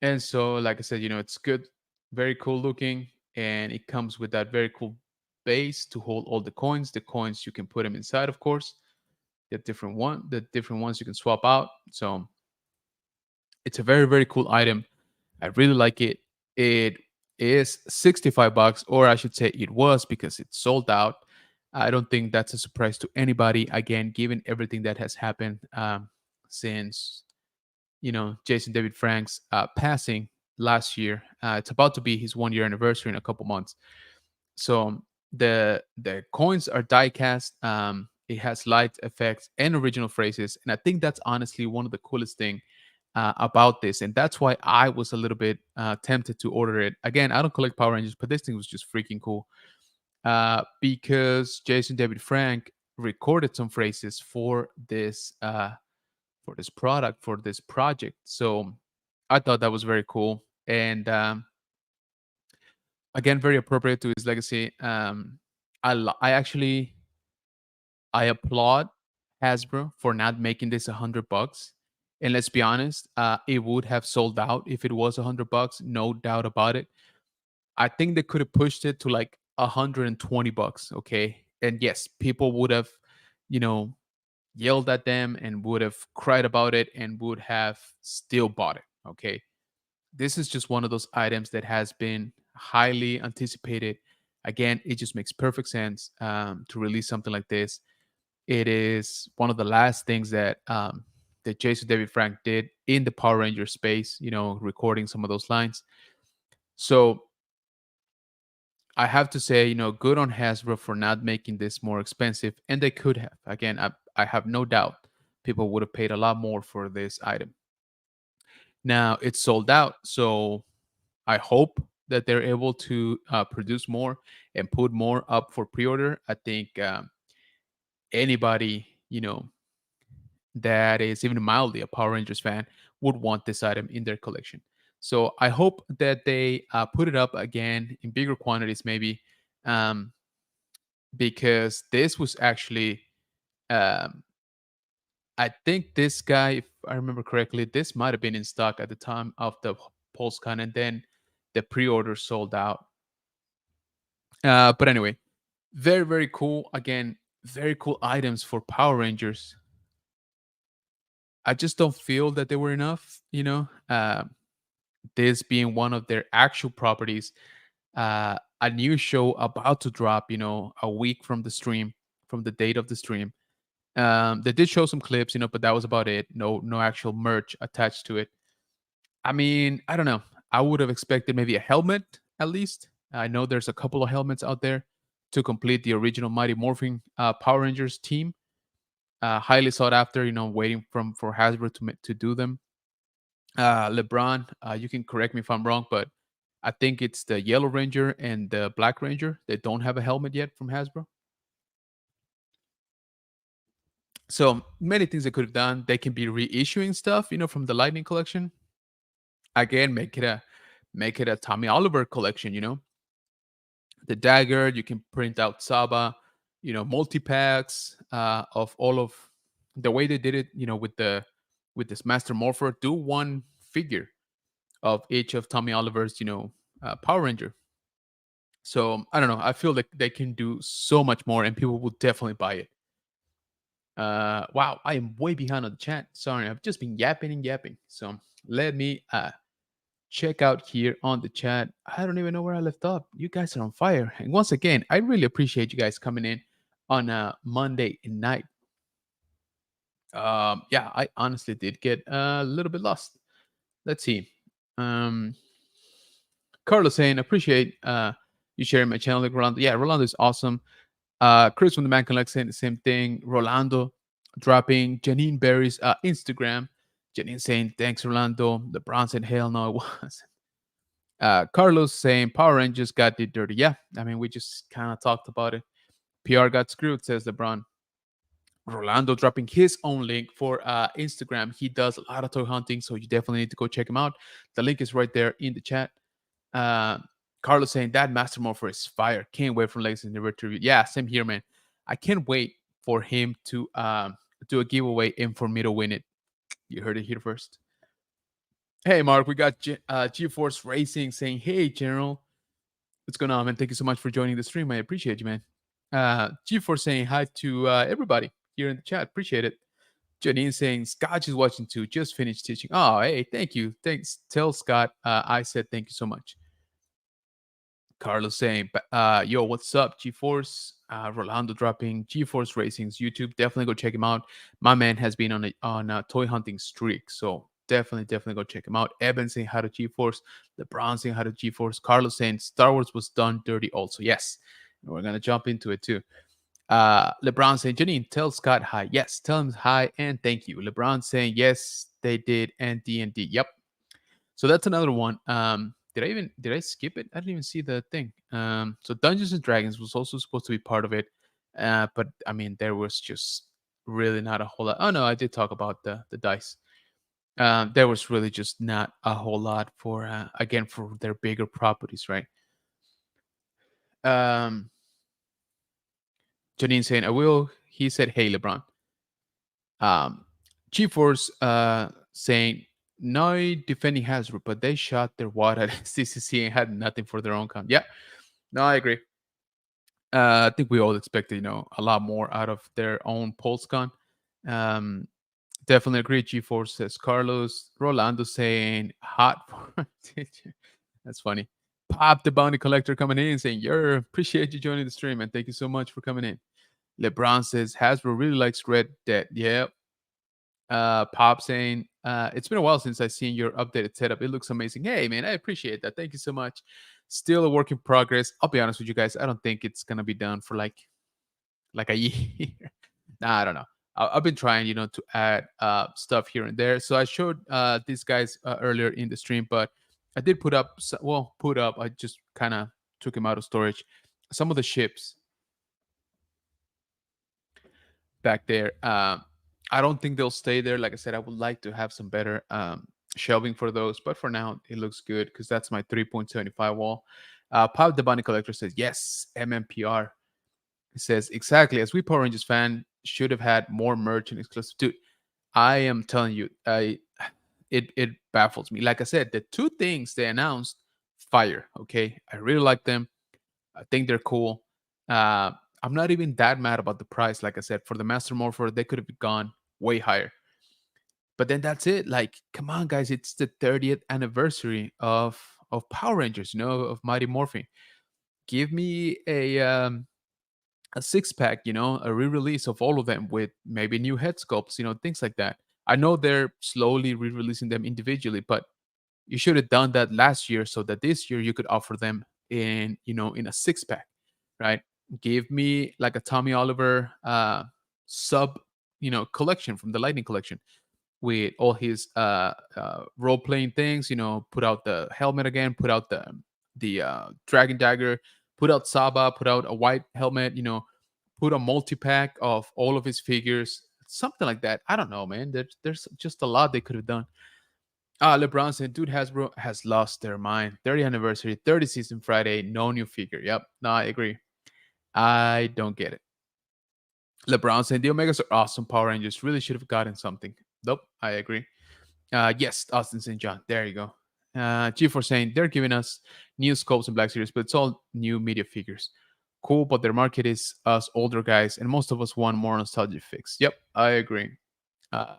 And so, like I said, it's good, very cool looking, and it comes with that very cool base to hold all the coins. The coins you can put them inside, of course. The different ones you can swap out. So it's a very cool item. I really like it. It is $65, or I should say, it was because it's sold out. I don't think that's a surprise to anybody. Again, given everything that has happened since Jason David Frank's passing last year. It's about to be his 1 year anniversary in a couple months. So the coins are die cast. It has light effects and original phrases, and I think that's honestly one of the coolest thing about this, and that's why I was a little bit tempted to order it. Again, I don't collect Power Rangers, but this thing was just freaking cool because Jason David Frank recorded some phrases for this product, for this project. So I thought that was very cool, and again, very appropriate to his legacy. I actually I applaud Hasbro for not making this $100. And let's be honest, it would have sold out if it was $100, no doubt about it. I think they could have pushed it to like $120. Okay, and yes, people would have, you know, yelled at them and would have cried about it and would have still bought it. Okay. This is just one of those items that has been highly anticipated. Again, it just makes perfect sense to release something like this. It is one of the last things that Jason David Frank did in the Power Ranger space, recording some of those lines. So I have to say, good on Hasbro for not making this more expensive, and they could have. Again, I have no doubt people would have paid a lot more for this item. Now it's sold out, so I hope that they're able to produce more and put more up for pre-order. I think anybody, that is even mildly a Power Rangers fan would want this item in their collection. So I hope that they put it up again in bigger quantities, maybe, um, because this was actually, um, I think this guy, if I remember correctly, this might have been in stock at the time of the Pulsecon, and then the pre-order sold out. But anyway, very cool. Again, very cool items for Power Rangers. I just don't feel that they were enough. This being one of their actual properties, a new show about to drop. A week from the stream, from the date of the stream. They did show some clips, but that was about it. No actual merch attached to it. I mean, I don't know. I would have expected maybe a helmet at least. I know there's a couple of helmets out there to complete the original Mighty Morphin Power Rangers team. Highly sought after. Waiting for Hasbro to do them. LeBron, you can correct me if I'm wrong, but I think it's the Yellow Ranger and the Black Ranger. They don't have a helmet yet from Hasbro. So many things they could have done. They can be reissuing stuff, from the Lightning collection. Again, make it a Tommy Oliver collection. The dagger. You can print out Saba. Multi packs of all of the way they did it. With this Master Morpher. Do one figure of each of Tommy Oliver's Power Ranger. So I don't know. I feel like they can do so much more, and people will definitely buy it. Wow, I am way behind on the chat. Sorry, I've just been yapping and yapping. So let me check out here on the chat. I don't even know where I left off. You guys are on fire. And once again, I really appreciate you guys coming in on a Monday night. Yeah, I honestly did get a little bit lost. Let's see. Um, Carlos saying, appreciate you sharing my channel, like Rolando. Yeah, Rolando is awesome. Chris from the Man Collect saying the same thing. Rolando dropping Janine Berry's Instagram. Janine saying, thanks, Rolando. LeBron said, hell no, it wasn't. Carlos saying, Power Rangers got did dirty. Yeah, I mean, we just kind of talked about it. PR got screwed, says LeBron. Rolando dropping his own link for Instagram. He does a lot of toy hunting, so you definitely need to go check him out. The link is right there in the chat. Uh, Carlos saying that Master Morpher is fire. Can't wait for Legacy Never to review. Yeah, same here, man. I can't wait for him to do a giveaway and for me to win it. You heard it here first. Hey, Mark, we got GeForce Racing saying, "Hey, General, what's going on, man? Thank you so much for joining the stream. I appreciate you, man." GeForce saying hi to everybody here in the chat. Appreciate it. Janine saying Scotch is watching too. Just finished teaching. Oh, hey, thank you. Thanks. Tell Scott I said thank you so much. Carlos saying, yo, what's up, GeForce? Rolando dropping GeForce Racing's YouTube. Definitely go check him out. My man has been on a toy hunting streak, so definitely go check him out. Evan saying how to GeForce. LeBron saying how to GeForce. Carlos saying Star Wars was done dirty. Also, yes, we're gonna jump into it too. LeBron saying, Janine, tell Scott hi. Yes, tell him hi and thank you. LeBron saying, yes, they did. And D&D. Yep. So that's another one. Did I skip it? I didn't even see the thing. So Dungeons and Dragons was also supposed to be part of it. But I mean, there was just really not a whole lot. Oh no, I did talk about the dice. There was really just not a whole lot for again for their bigger properties, right? Um, Janine saying, I will. He said, hey, LeBron. GeForce saying, no defending Hasbro, but they shot their wad at CCC and had nothing for their own count. Yeah, no, I agree. I think we all expected, a lot more out of their own Pulsecon. Um, definitely agree. GeForce says Carlos. Rolando saying hot. That's funny. Pop the bounty collector coming in saying, appreciate you joining the stream and thank you so much for coming in. LeBron says Hasbro really likes Red Dead. Yeah, Pop saying, it's been a while since I've seen your updated setup. It looks amazing. Hey, man, I appreciate that. Thank you so much. Still a work in progress. I'll be honest with you guys. I don't think it's gonna be done for like a year. Nah, I don't know. I've been trying, to add stuff here and there. So I showed these guys earlier in the stream, but I did put up. Put up. I just kind of took him out of storage. Some of the ships back there. I don't think they'll stay there. Like I said, I would like to have some better shelving for those, but for now, it looks good because that's my 3.75 wall. Pop the Bunny Collector says, yes, MMPR. It says, exactly, as we Power Rangers fan, should have had more merch and exclusive. Dude, I am telling you, it baffles me. Like I said, the two things they announced, fire, okay? I really like them. I think they're cool. Uh, I'm not even that mad about the price. Like I said, for the Master Morpher, they could have gone way higher. But then that's it. Like, come on, guys! It's the 30th anniversary of Power Rangers. Of Mighty Morphin. Give me a six pack. A re-release of all of them with maybe new head sculpts. Things like that. I know they're slowly re-releasing them individually, but you should have done that last year so that this year you could offer them in a six pack, right? Give me like a Tommy Oliver sub collection from the Lightning collection with all his role playing things. Put out the helmet again, put out the dragon dagger, put out Saba, put out a white helmet. Put a multi pack of all of his figures, something like that. I don't know, man. There's just a lot they could have done. LeBron said, dude, Hasbro has lost their mind. 30th anniversary, 30 season Friday, no new figure. Yep. No, I agree. I don't get it. LeBron said, the Omegas are awesome. Power Rangers really should have gotten something. Nope, I agree. Yes, Austin St. John. There you go. G4 saying, they're giving us new scopes and Black Series, but it's all new media figures. Cool, but their market is us older guys, and most of us want more nostalgia fix. Yep, I agree. Uh,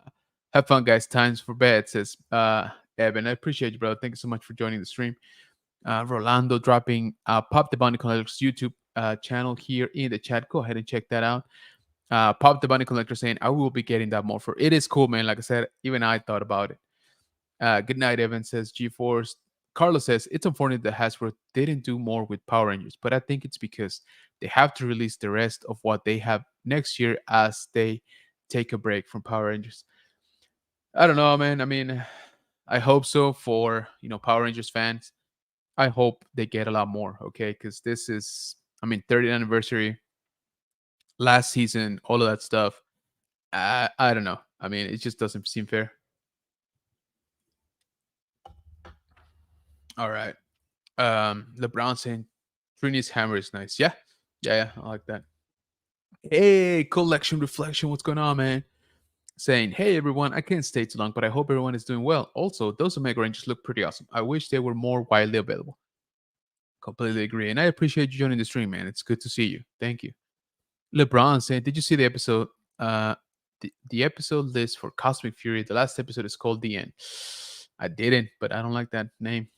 have fun, guys. Times for bed, says Evan. I appreciate you, bro. Thank you so much for joining the stream. Rolando dropping Pop the Bunny Collector's YouTube channel here in the chat. Go ahead and check that out. Pop the Bunny Collector saying, I will be getting that more for it is cool, man. Like I said, even I thought about it. Good night, Evan says GeForce. Carlos says it's unfortunate that Hasbro didn't do more with Power Rangers, but I think it's because they have to release the rest of what they have next year as they take a break from Power Rangers. I don't know, man. I mean, I hope so for Power Rangers fans. I hope they get a lot more, okay? Because this is, I mean, 30th anniversary, last season, all of that stuff. I don't know. I mean, it just doesn't seem fair. All right. LeBron saying Trinity's hammer is nice. Yeah. Yeah, I like that. Hey, collection reflection. What's going on, man? Saying, hey everyone, I can't stay too long, but I hope everyone is doing well. Also, those Omega Rangers look pretty awesome. I wish they were more widely available. Completely agree. And I appreciate you joining the stream, man. It's good to see you. Thank you. LeBron saying, did you see the episode? The episode list for Cosmic Fury. The last episode is called The End. I didn't, but I don't like that name.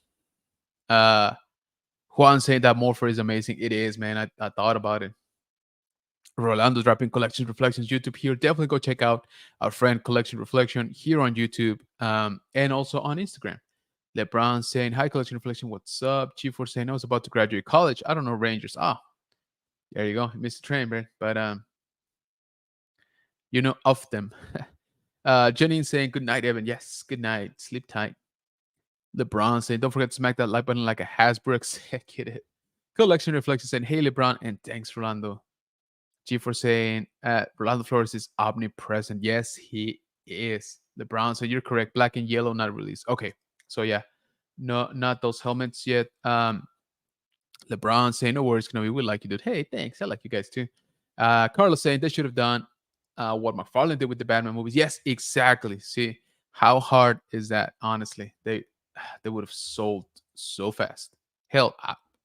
Juan saying that Morpher is amazing. It is, man. I thought about it. Rolando dropping Collection Reflections YouTube here. Definitely go check out our friend Collection Reflection here on YouTube and also on Instagram. LeBron saying, hi, Collection Reflection. What's up? G4 saying, I was about to graduate college. I don't know Rangers. There you go. Missed the train, man. But, of them. Janine saying, good night, Evan. Yes, good night. Sleep tight. LeBron saying, don't forget to smack that like button like a Hasbro executive. Collection Reflection saying, hey, LeBron, and thanks, Rolando. G4 saying, Rolando Flores is omnipresent. Yes, he is. LeBron, so you're correct. Black and yellow, not released. Okay, so yeah, no, not those helmets yet. LeBron saying, no worries, Kenobi, we like you, dude. Hey, thanks. I like you guys too. Carlos saying, they should have done what McFarlane did with the Batman movies. Yes, exactly. See, how hard is that? Honestly, they would have sold so fast. Hell,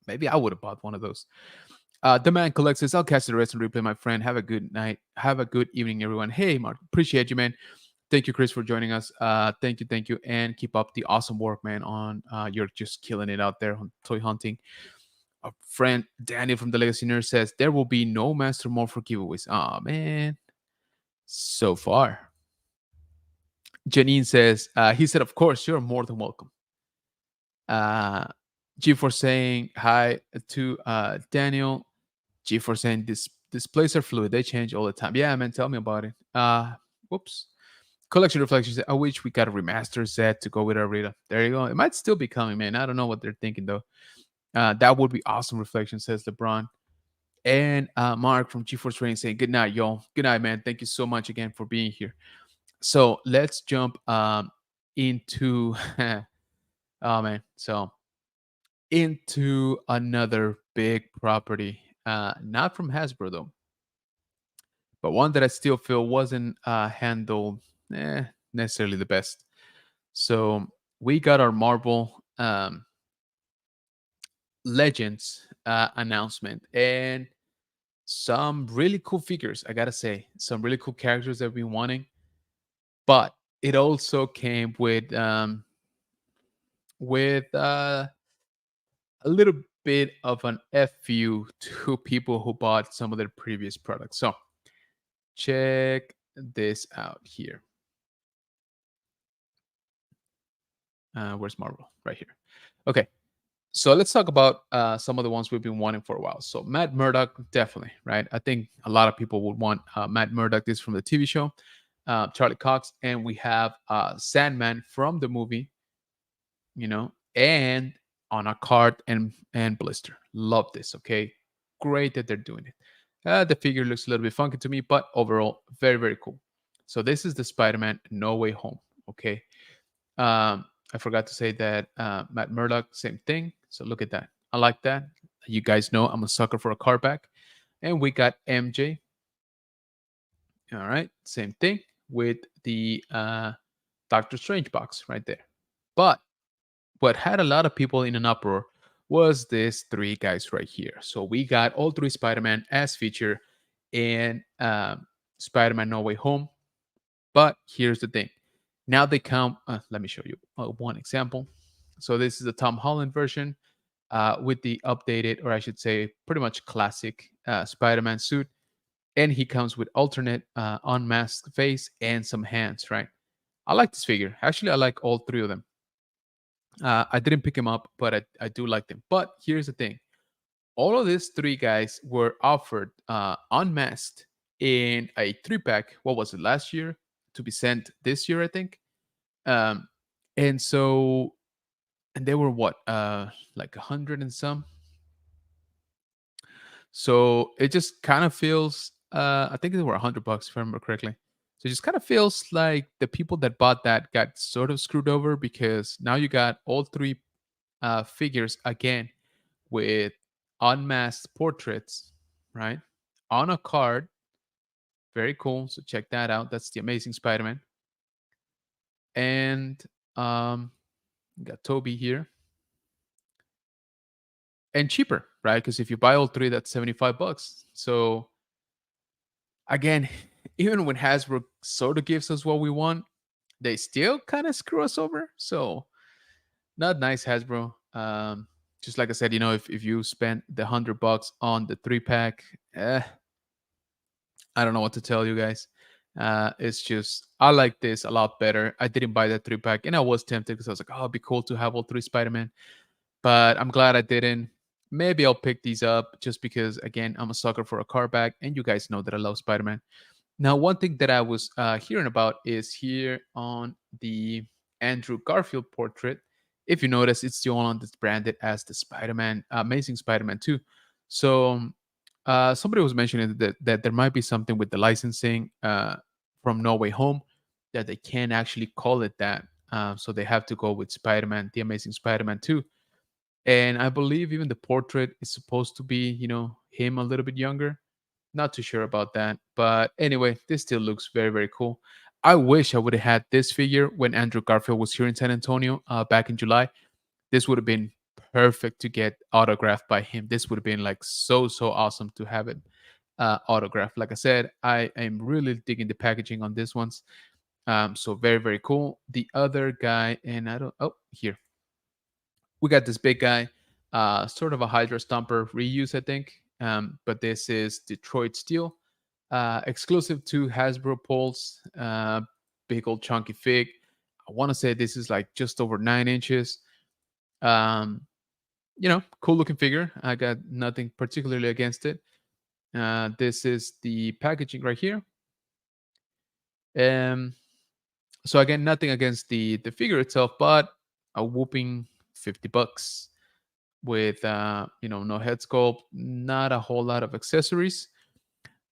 maybe I would have bought one of those. The man collects this. I'll catch the rest and replay, my friend. Have a good night. Have a good evening, everyone. Hey, Mark, appreciate you, man. Thank you, Chris, for joining us. Thank you, and keep up the awesome work, man. On you're just killing it out there on toy hunting. A friend Daniel from the Legacy Nerd says there will be no Master More for giveaways. Oh man, so far. Janine says he said, of course, you're more than welcome. G4 saying hi to Daniel. G4 saying displays are fluid. They change all the time. Yeah, man, tell me about it. Whoops. Collection Reflections. I wish we got a remaster set to go with our Rita. There you go. It might still be coming, man. I don't know what they're thinking though. That would be awesome. Reflection, says LeBron. And Mark from GeForce Training saying, good night, y'all. Good night, man. Thank you so much again for being here. So let's jump into oh man. So into another big property. Not from Hasbro though, but one that I still feel wasn't handled necessarily the best. So we got our Marvel Legends announcement and some really cool figures. I gotta say, some really cool characters that we've been wanting, but it also came with a little bit of an FU to people who bought some of their previous products. So check this out here. Where's Marvel? Right here. Okay. So let's talk about some of the ones we've been wanting for a while. So Matt Murdock, definitely, right? I think a lot of people would want Matt Murdock. This is from the TV show, Charlie Cox, and we have Sandman from the movie, and on a card and blister. Love this. Okay, great that they're doing it. The figure looks a little bit funky to me, but overall, very very cool. So this is the Spider-Man No Way Home. Okay, I forgot to say that Matt Murdock, same thing. So look at that. I like that. You guys know I'm a sucker for a card back, and we got MJ. All right, same thing with the Doctor Strange box right there. But what had a lot of people in an uproar was this three guys right here. So we got all three Spider-Man as feature in Spider-Man No Way Home. But here's the thing. Now they come. Let me show you one example. So this is the Tom Holland version with the updated, or I should say, pretty much classic Spider-Man suit, and he comes with alternate unmasked face and some hands. Right. I like this figure. Actually, I like all three of them. I didn't pick him up, but I do like them. But here's the thing: all of these three guys were offered unmasked in a three pack. What was it last year? To be sent this year, I think. Um, and so, and they were what, like 100 and some. So it just kind of feels. I think they were $100 if I remember correctly. So it just kind of feels like the people that bought that got sort of screwed over because now you got all three figures again with unmasked portraits, right? On a card. Very cool. So check that out. That's the Amazing Spider-Man. And we got Toby here. And cheaper, right? Because if you buy all three, that's $75. So again, even when Hasbro sort of gives us what we want, they still kind of screw us over. So not nice, Hasbro. Just like I said, if you spent the $100 on the three pack, I don't know what to tell you guys. It's just I like this a lot better. I didn't buy that three pack, and I was tempted because I was like, "Oh, it'd be cool to have all three Spider-Man." But I'm glad I didn't. Maybe I'll pick these up just because, again, I'm a sucker for a car back, and you guys know that I love Spider-Man. Now, one thing that I was hearing about is here on the Andrew Garfield portrait. If you notice, it's the only one that's branded as the Spider-Man, Amazing Spider-Man 2. So somebody was mentioning that there might be something with the licensing from No Way Home that they can't actually call it that. So they have to go with Spider-Man, the Amazing Spider-Man 2. And I believe even the portrait is supposed to be, him a little bit younger. Not too sure about that. But anyway, this still looks very, very cool. I wish I would have had this figure when Andrew Garfield was here in San Antonio back in July. This would have been perfect to get autographed by him. This would have been like so, so awesome to have it autographed. Like I said, I am really digging the packaging on this ones. So very, very cool. The other guy, and I don't, oh, here we got this big guy, sort of a Hydra Stomper reuse, I think. But this is Detroit Steel, exclusive to Hasbro Pulse. Big old chunky fig. I want to say this is like just over 9 inches. Um, cool looking figure. I got nothing particularly against it. This is the packaging right here. Um, so again, nothing against the figure itself, but a whooping $50 with no head sculpt, not a whole lot of accessories,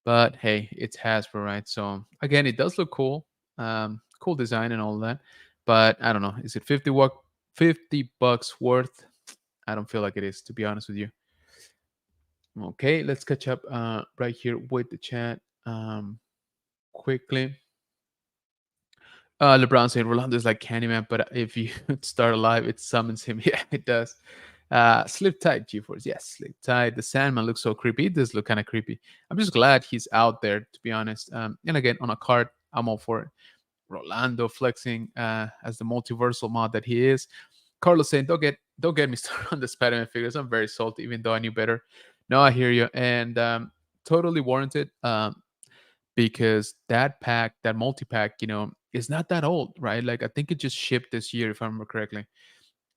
but hey, it's Hasbro, right? So again, it does look cool, cool design and all that, but I don't know, is it $50 worth? I don't feel like it is, to be honest with you. Okay, let's catch up right here with the chat quickly. LeBron saying Rolando is like Candyman, but if you start alive, it summons him. Yeah, it does. Slip tight, GeForce. Yes, slip tight. The Sandman looks so creepy. It does look kind of creepy. I'm just glad he's out there, to be honest. And again, on a card, I'm all for it. Rolando flexing as the multiversal mod that he is. Carlos saying, don't get me started on the Spider-Man figures. I'm very salty, even though I knew better. No, I hear you, and totally warranted. Because that pack, that multi-pack, is not that old, right? Like I think it just shipped this year, if I remember correctly.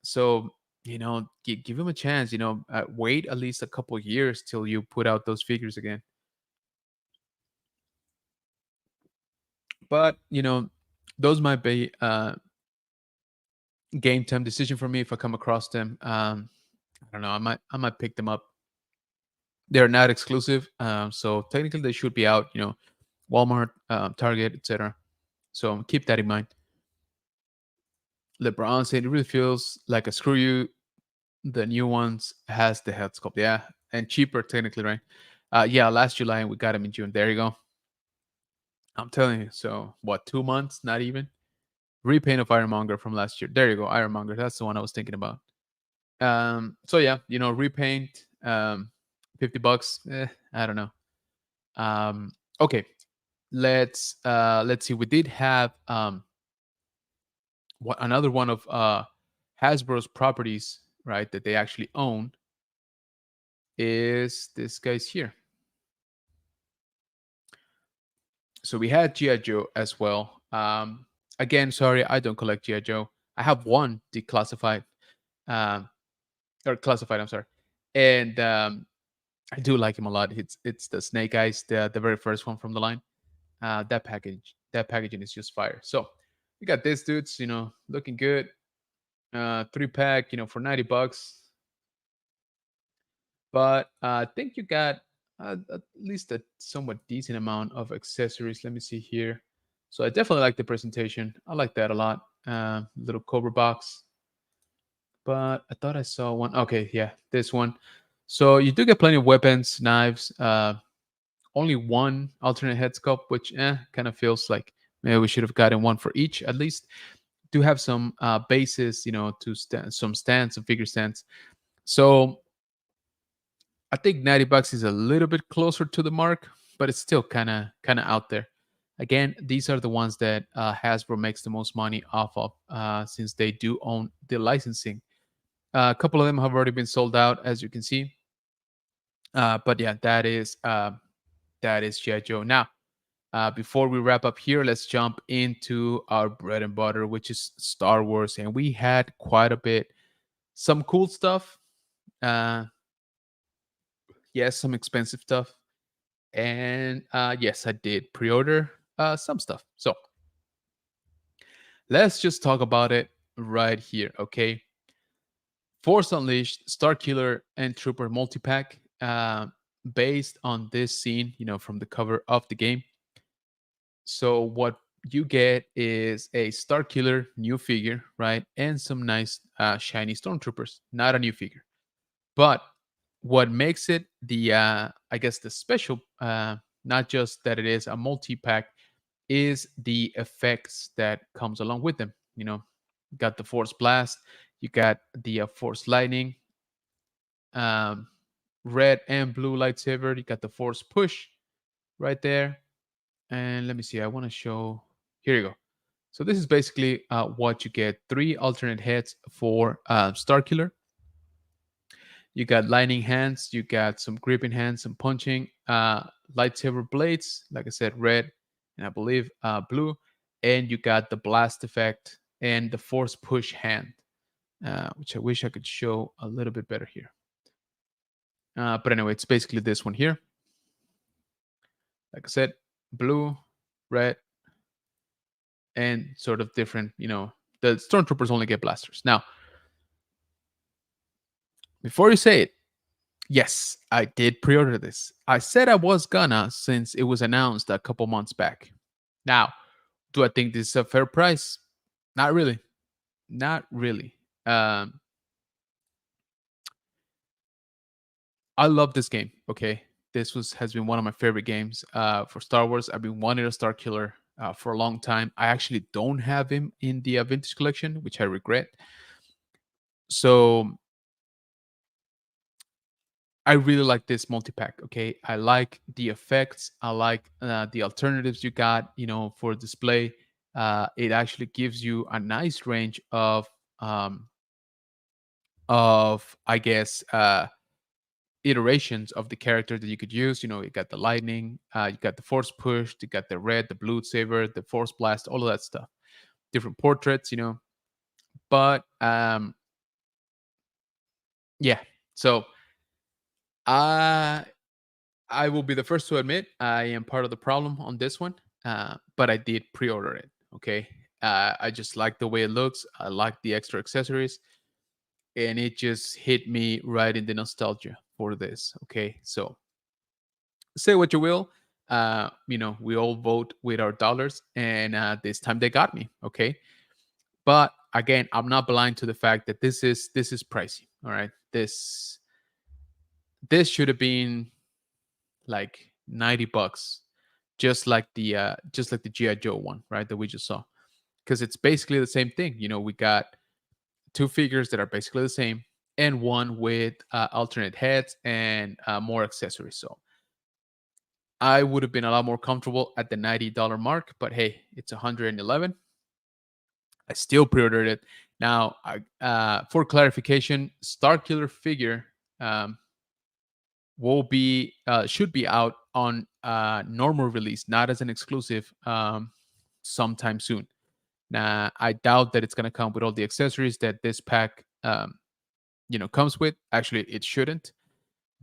So, give him a chance, wait at least a couple years till you put out those figures again. But, those might be game time decision for me if I come across them. I don't know. I might pick them up. They're not exclusive, so technically they should be out. Walmart, Target, etc. So keep that in mind. LeBron said it really feels like a screw you. The new ones has the head sculpt, yeah, and cheaper technically, right? Yeah, last July and we got him in June. There you go. I'm telling you. So what? 2 months? Not even. Repaint of Ironmonger from last year. There you go. Ironmonger. That's the one I was thinking about. So yeah, repaint, 50 bucks. I don't know. Okay, let's see. We did have another one of Hasbro's properties, right, that they actually own is this guy's here. So we had GI Joe as well. Again, sorry, I don't collect GI Joe. I have one declassified, um, or classified. I'm sorry, and I do like him a lot. It's the Snake Eyes, the very first one from the line. That packaging is just fire. So we got this dudes, looking good. 3 pack, for 90 bucks. But I think you got at least a somewhat decent amount of accessories. Let me see here. So I definitely like the presentation. I like that a lot. Little Cobra box. But I thought I saw one. Okay, yeah, this one. So you do get plenty of weapons, knives. Only one alternate head sculpt, which kind of feels like maybe we should have gotten one for each at least. Do have some bases, to some stands, some figure stands. So I think 90 bucks is a little bit closer to the mark, but it's still kind of out there. Again, these are the ones that Hasbro makes the most money off of, since they do own the licensing. A couple of them have already been sold out, as you can see. But yeah, that is GI Joe. Now, before we wrap up here, let's jump into our bread and butter, which is Star Wars, and we had quite a bit, some cool stuff. Uh, yes, some expensive stuff. And yes, I did pre-order some stuff. So let's just talk about it right here, okay? Force Unleashed, Star Killer, and Trooper multi-pack, based on this scene, from the cover of the game. So what you get is a Star Killer new figure, right, and some nice shiny stormtroopers. Not a new figure, but what makes it the I guess the special, not just that it is a multi-pack, is the effects that comes along with them. You got the Force Blast, you got the Force Lightning, um, red and blue lightsaber. You got the Force Push right there, and let me see. I want to show. Here you go. So this is basically what you get: three alternate heads for Starkiller. You got lightning hands, you got some gripping hands, some punching, lightsaber blades, like I said, red and I believe blue, and you got the blast effect and the force push hand, which I wish I could show a little bit better here. But anyway, it's basically this one here. Like I said, blue, red, and sort of different. The stormtroopers only get blasters. Now, before you say it, yes, I did pre order this. I said I was gonna since it was announced a couple months back. Now, do I think this is a fair price? Not really. Not really. Um, I love this game. Okay. This has been one of my favorite games for Star Wars. I've been wanting a Star Killer for a long time. I actually don't have him in the Vintage Collection, which I regret. So I really like this multi-pack. Okay, I like the effects. I like the alternatives you got. For display, it actually gives you a nice range um, of I guess iterations of the character that you could use. You got the lightning, you got the force push, you got the red, the blue saber, the force blast, all of that stuff. Different portraits. But yeah. So I I will be the first to admit I am part of the problem on this one, but I did pre-order it. Okay, I just like the way it looks. I like the extra accessories, and it just hit me right in the nostalgia for this. Okay, so say what you will. We all vote with our dollars, and this time they got me. Okay, but again, I'm not blind to the fact that this is pricey. All right, this should have been like 90 bucks, just like the GI Joe one, right, that we just saw, because it's basically the same thing. We got two figures that are basically the same. and one with alternate heads and more accessories. So I would have been a lot more comfortable at the $90 mark, but hey, it's 111. I still pre-ordered it. Now, for clarification, Starkiller figure um, will be should be out on normal release, not as an exclusive, sometime soon. Now, I doubt that it's gonna come with all the accessories that this pack, comes with. Actually, it shouldn't.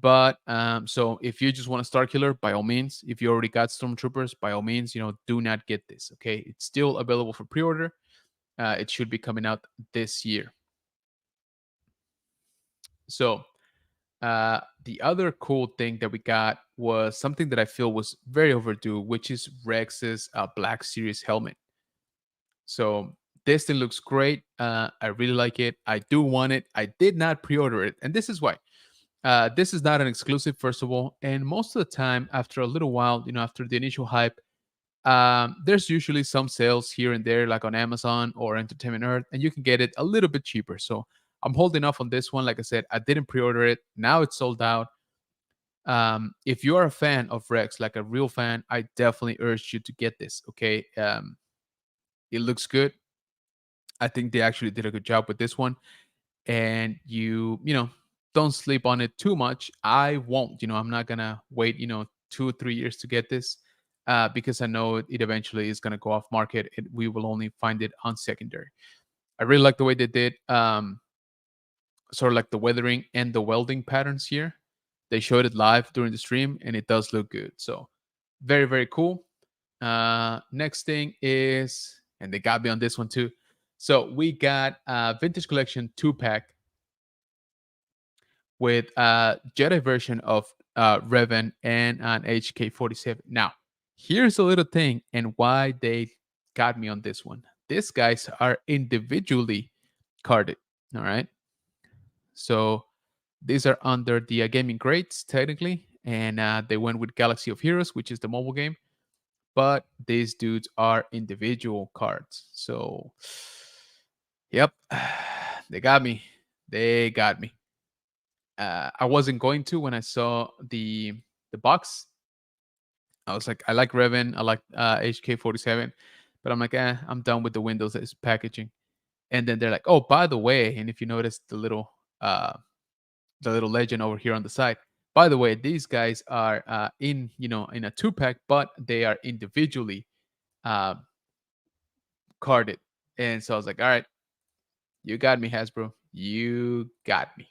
But so if you just want a Star Killer, by all means. If you already got Stormtroopers, by all means, do not get this. Okay, it's still available for pre-order. It should be coming out this year. So the other cool thing that we got was something that I feel was very overdue, which is Rex's Black Series helmet. So this thing looks great. I really like it. I do want it. I did not pre-order it, and this is why. This is not an exclusive, first of all, and most of the time, after a little while, after the initial hype, there's usually some sales here and there, like on Amazon or Entertainment Earth, and you can get it a little bit cheaper. So I'm holding off on this one. Like I said, I didn't pre-order it. Now it's sold out. If you are a fan of Rex, like a real fan, I definitely urge you to get this. Okay, it looks good. I think they actually did a good job with this one, and don't sleep on it too much. I won't. I'm not gonna wait 2 or 3 years to get this, because I know it eventually is gonna go off market. We will only find it on secondary. I really like the way they did, sort of like the weathering and the welding patterns here. They showed it live during the stream, and it does look good. So very, very cool. Next thing is, and they got me on this one too. So we got a vintage collection 2-pack with a Jedi version of Revan and an HK-47. Now, here's a little thing and why they got me on this one. These guys are individually carded. All right. So these are under the gaming grades, technically. And they went with Galaxy of Heroes, which is the mobile game. But these dudes are individual cards. So, yep, they got me. They got me. I wasn't going to when I saw the box. I was like, I like Revan, I like HK-47, but I'm like, I'm done with the Windows packaging. And then they're like, oh, by the way, and if you notice the little legend over here on the side, by the way, these guys are in a 2-pack, but they are individually uh, carded. And so I was like, all right, you got me, Hasbro, you got me.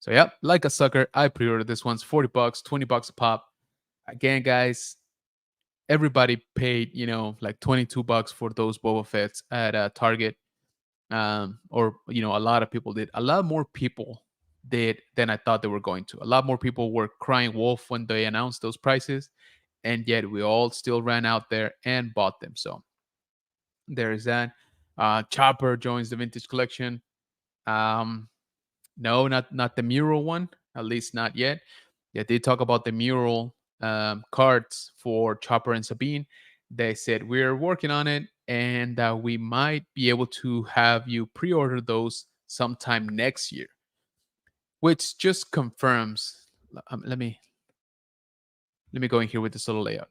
So yep, like a sucker, I pre-ordered this one's $40, $20 a pop. Again, guys, everybody paid, like $22 for those Boba Fett's at Target. Or a lot of people did. A lot more people did than I thought they were going to. A lot more people were crying wolf when they announced those prices, and yet we all still ran out there and bought them. So there is that. Chopper joins the vintage collection. Um, no, not the mural one. At least not yet. Yeah, they talk about the mural cards for Chopper and Sabine. They said we're working on it, and we might be able to have you pre-order those sometime next year, which just confirms. Let me go in here with this little layout.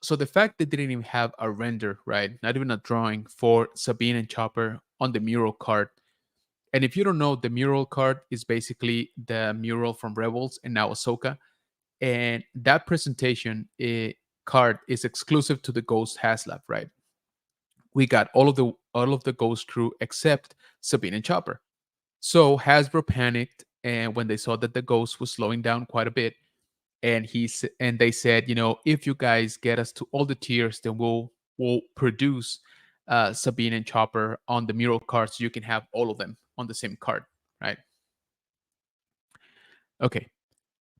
So the fact they didn't even have a render, right? Not even a drawing for Sabine and Chopper on the mural card. And if you don't know, the mural card is basically the mural from Rebels and now Ahsoka. And that presentation card is exclusive to the Ghost HasLab, right? We got all of the Ghost crew except Sabine and Chopper. So Hasbro panicked, and when they saw that the Ghost was slowing down quite a bit, and they said, if you guys get us to all the tiers, then we'll produce Sabine and Chopper on the mural card, so you can have all of them on the same card, right? Okay.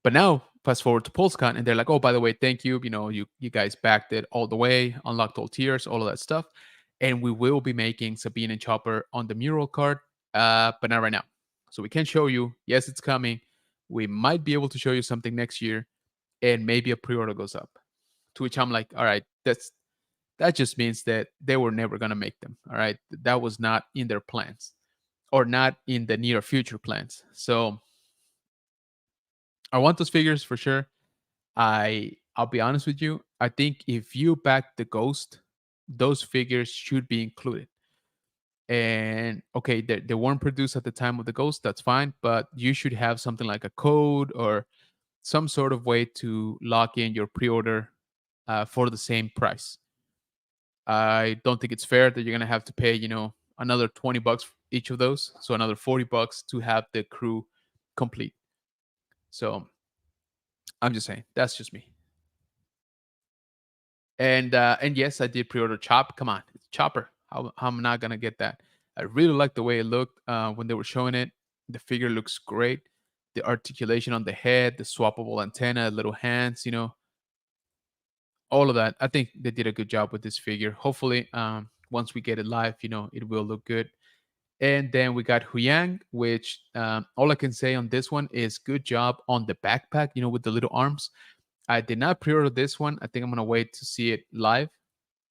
But now, fast forward to Pulsecon, and they're like, "Oh, by the way, thank you. You guys backed it all the way, unlocked all tiers, all of that stuff, and we will be making Sabine and Chopper on the mural card, but not right now. So we can't show you. Yes, it's coming. We might be able to show you something next year, and maybe a pre-order goes up." To which I'm like, "All right, that just means that they were never gonna make them. All right, that was not in their plans." or not in the near future plans. So I want those figures for sure. I'll be honest with you. I think if you back the Ghost, those figures should be included. And okay, they weren't produced at the time of the Ghost. That's fine, but you should have something like a code or some sort of way to lock in your pre-order for the same price. I don't think it's fair that you're gonna have to pay, another $20 for each of those, so another $40 to have the crew complete. So I'm just saying, that's just me. And yes, I did pre-order Chop. Come on, it's Chopper. How am I not gonna get that? I really like the way it looked when they were showing it. The figure looks great. The articulation on the head, the swappable antenna, little hands, all of that. I think they did a good job with this figure. Hopefully, once we get it live, it will look good. And then we got Huyang, which all I can say on this one is good job on the backpack, with the little arms. I did not pre-order this one. I think I'm gonna wait to see it live.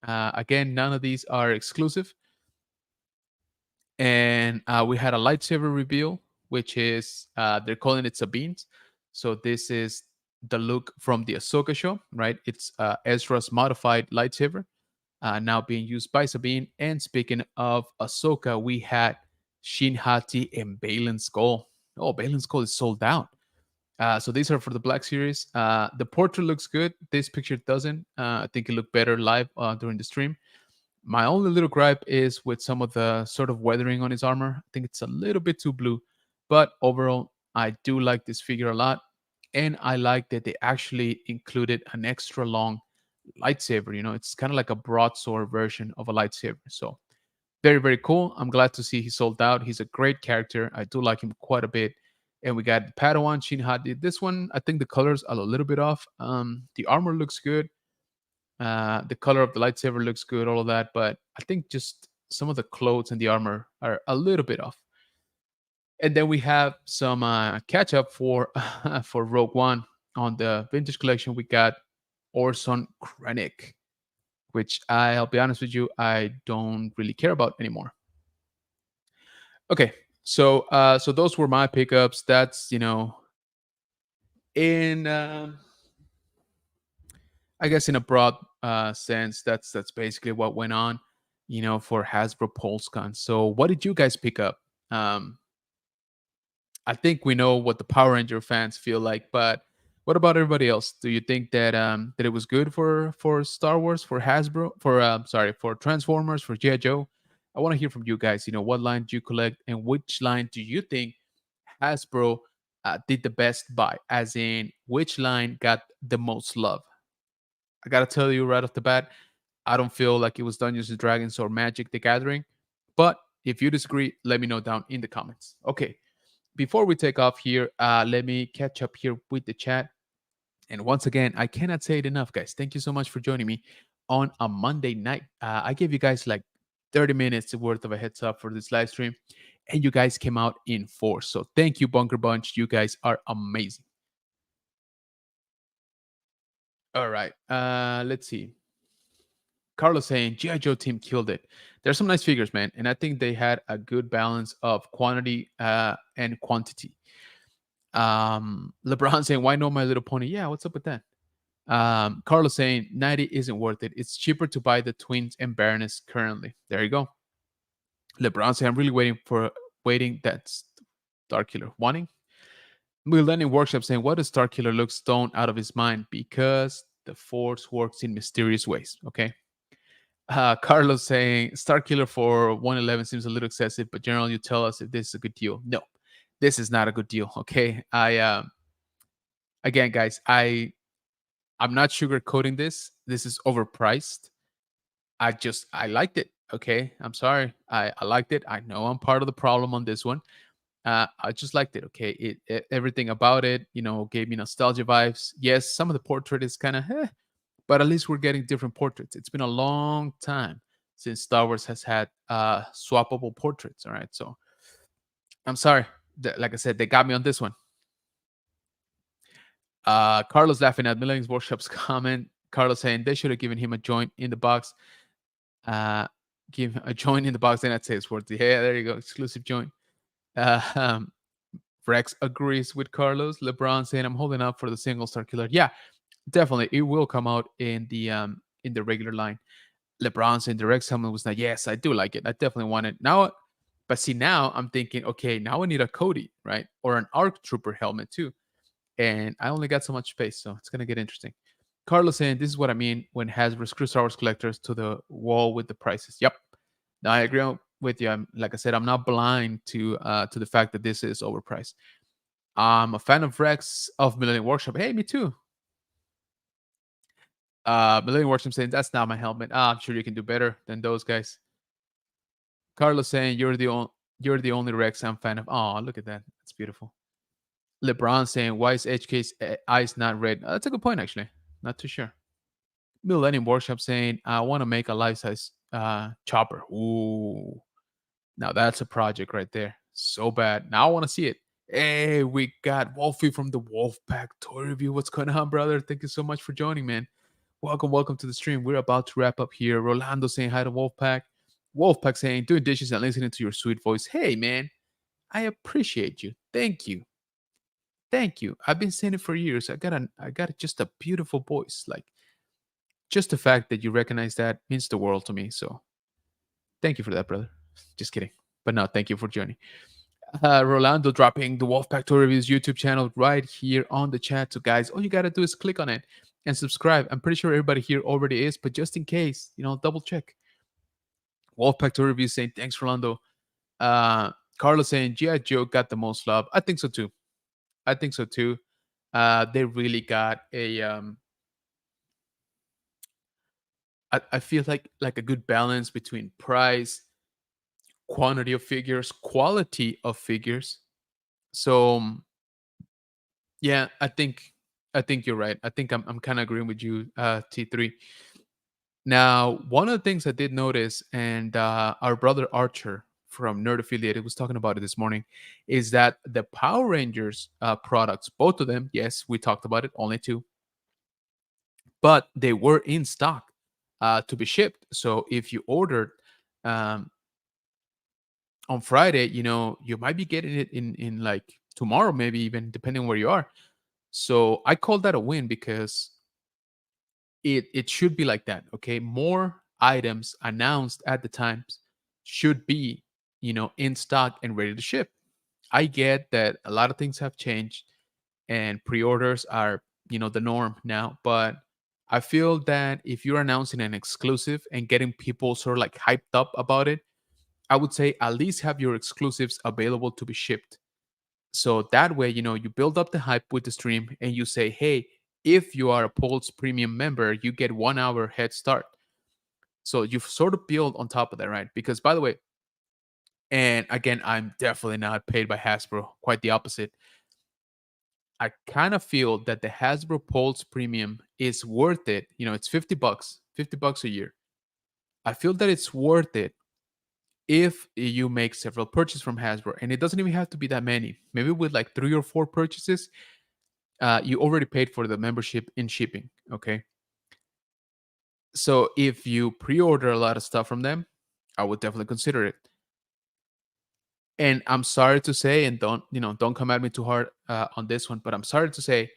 Again, none of these are exclusive. And we had a lightsaber reveal, which is they're calling it Sabine's. So this is the look from the Ahsoka show, right? It's Ezra's modified lightsaber, now being used by Sabine. And speaking of Ahsoka, we had Shin Hati and Balin Skull. Oh, Balin Skull is sold out. So these are for the Black Series. The portrait looks good. This picture doesn't. I think it looked better live during the stream. My only little gripe is with some of the sort of weathering on his armor. I think it's a little bit too blue, but overall, I do like this figure a lot. And I like that they actually included an extra long lightsaber. It's kind of like a broadsword version of a lightsaber. So very, very cool. I'm glad to see he sold out. He's a great character. I do like him quite a bit. And we got Padawan Shin Hati. This one, I think the colors are a little bit off. The armor looks good. The color of the lightsaber looks good, all of that, but I think just some of the clothes and the armor are a little bit off. And then we have some catch up for for Rogue One on the vintage collection. We got Orson Krennic, which I'll be honest with you, I don't really care about anymore. Okay, so those were my pickups. That's in I guess in a broad sense, that's basically what went on, for Hasbro Pulsecon. So, what did you guys pick up? Um, I think we know what the Power Ranger fans feel like, but what about everybody else? Do you think that it was good for Star Wars, for Hasbro, for sorry, for Transformers, for GI Joe? I want to hear from you guys. What line do you collect, and which line do you think Hasbro did the best by? As in, which line got the most love? I gotta tell you right off the bat, I don't feel like it was Dungeons and Dragons or Magic the Gathering. But if you disagree, let me know down in the comments. Okay, before we take off here, let me catch up here with the chat. And once again, I cannot say it enough, guys. Thank you so much for joining me on a Monday night. I gave you guys like 30 minutes worth of a heads up for this live stream, and you guys came out in force. So thank you, Bunker Bunch. You guys are amazing. All right, let's see. Carlos saying GI Joe team killed it. There's some nice figures, man, and I think they had a good balance of quantity and quantity. LeBron saying, "Why no My Little Pony?" Yeah, what's up with that? Carlos saying 90 isn't worth it. It's cheaper to buy the twins and Baroness currently. There you go. LeBron saying, "I'm really waiting. That's Dark Killer wanting." Millennium Workshop saying, "What does Dark Killer look stoned out of his mind? Because the Force works in mysterious ways." Okay. Carlos saying Star Killer for 111 seems a little excessive, but generally you tell us if this is a good deal. No, this is not a good deal. Okay. Again, guys, I'm not sugarcoating this. This is overpriced. I liked it. Okay. I'm sorry. I liked it. I know I'm part of the problem on this one. I just liked it. Okay. Everything about it, gave me nostalgia vibes. Yes, some of the portrait is kind of but at least we're getting different portraits. It's been a long time since Star Wars has had swappable portraits. All right, so I'm sorry. Like I said, they got me on this one. Carlos laughing at Millennium's Workshop's comment. Carlos saying they should have given him a joint in the box. Give a joint in the box, then I'd say it's worth it. Yeah, there you go, exclusive joint. Um, Rex agrees with Carlos. LeBron saying, "I'm holding up for the single star killer." Yeah, definitely, it will come out in the regular line. LeBron saying the Rex helmet was not. Yes, I do like it. I definitely want it now. But see, now I'm thinking, okay, now I need a Cody, right, or an Arc Trooper helmet too, and I only got so much space, so it's gonna get interesting. Carlos saying, "This is what I mean when Hasbro screws Star Wars collectors to the wall with the prices." Yep, now I agree with you. Like I said, I'm not blind to the fact that this is overpriced. I'm a fan of Rex of Millennium Workshop. Hey, me too. Millennium Workshop saying that's not my helmet. I'm sure you can do better than those guys. Carlos saying you're the only Rex I'm fan of. Oh, look at that. That's beautiful. LeBron saying why is HK's eyes not red? That's a good point actually. Not too sure. Millennium Workshop saying I want to make a life size chopper. Ooh, now that's a project right there. So bad. Now I want to see it. Hey, we got Wolfie from the Wolfpack Toy Review. What's going on, brother? Thank you so much for joining, man. Welcome to the stream. We're about to wrap up here. Rolando saying hi to Wolfpack. Wolfpack saying doing dishes and listening to your sweet voice. Hey, man, I appreciate you. Thank you. Thank you. I've been saying it for years. I got just a beautiful voice. Like just the fact that you recognize that means the world to me. So thank you for that, brother. Just kidding. But no, thank you for joining. Rolando dropping the Wolfpack Tour Reviews YouTube channel right here on the chat. So, guys, all you got to do is click on it and subscribe. I'm pretty sure everybody here already is, but just in case, double check. Wolfpack Tour Reviews saying, thanks, Rolando. Carlos saying, G.I. Joe got the most love. I think so too. I think so too. They really got I feel like a good balance between price, quantity of figures, quality of figures. So yeah, I think you're right. I think I'm kind of agreeing with you, T3. Now, one of the things I did notice, and our brother Archer from Nerd Affiliated was talking about it this morning, is that the Power Rangers products, both of them, yes, we talked about it, only two, but they were in stock to be shipped. So if you ordered um, on Friday, you might be getting it in like tomorrow, maybe even depending on where you are. So I call that a win because it should be like that. Okay, more items announced at the times should be in stock and ready to ship. I get that a lot of things have changed and pre-orders are the norm now, but I feel that if you're announcing an exclusive and getting people sort of like hyped up about it, I would say at least have your exclusives available to be shipped. So that way, you build up the hype with the stream and you say, hey, if you are a Pulse premium member, you get 1 hour head start. So you sort of build on top of that, right? Because by the way, and again, I'm definitely not paid by Hasbro, quite the opposite. I kind of feel that the Hasbro Pulse premium is worth it. It's $50, $50 a year. I feel that it's worth it if you make several purchases from Hasbro, and it doesn't even have to be that many. Maybe with like 3 or 4 purchases, you already paid for the membership in shipping. Okay. So if you pre order a lot of stuff from them, I would definitely consider it. And I'm sorry to say, and don't come at me too hard on this one, but I'm sorry to say,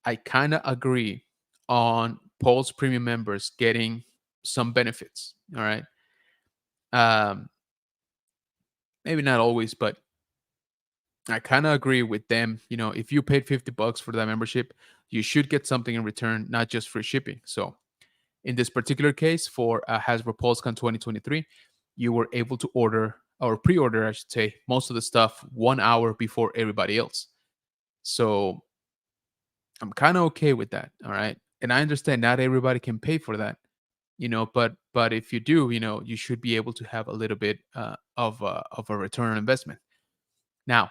I kind of agree on Pulse premium members getting some benefits. All right. Um, maybe not always, but I kind of agree with them. If you paid $50 for that membership, you should get something in return, not just free shipping. So in this particular case, for Hasbro Pulsecon 2023, you were able to order or pre-order, I should say, most of the stuff 1 hour before everybody else. So I'm kind of okay with that. All right, and I understand not everybody can pay for that, but if you do, you should be able to have a little bit of a return on investment. Now,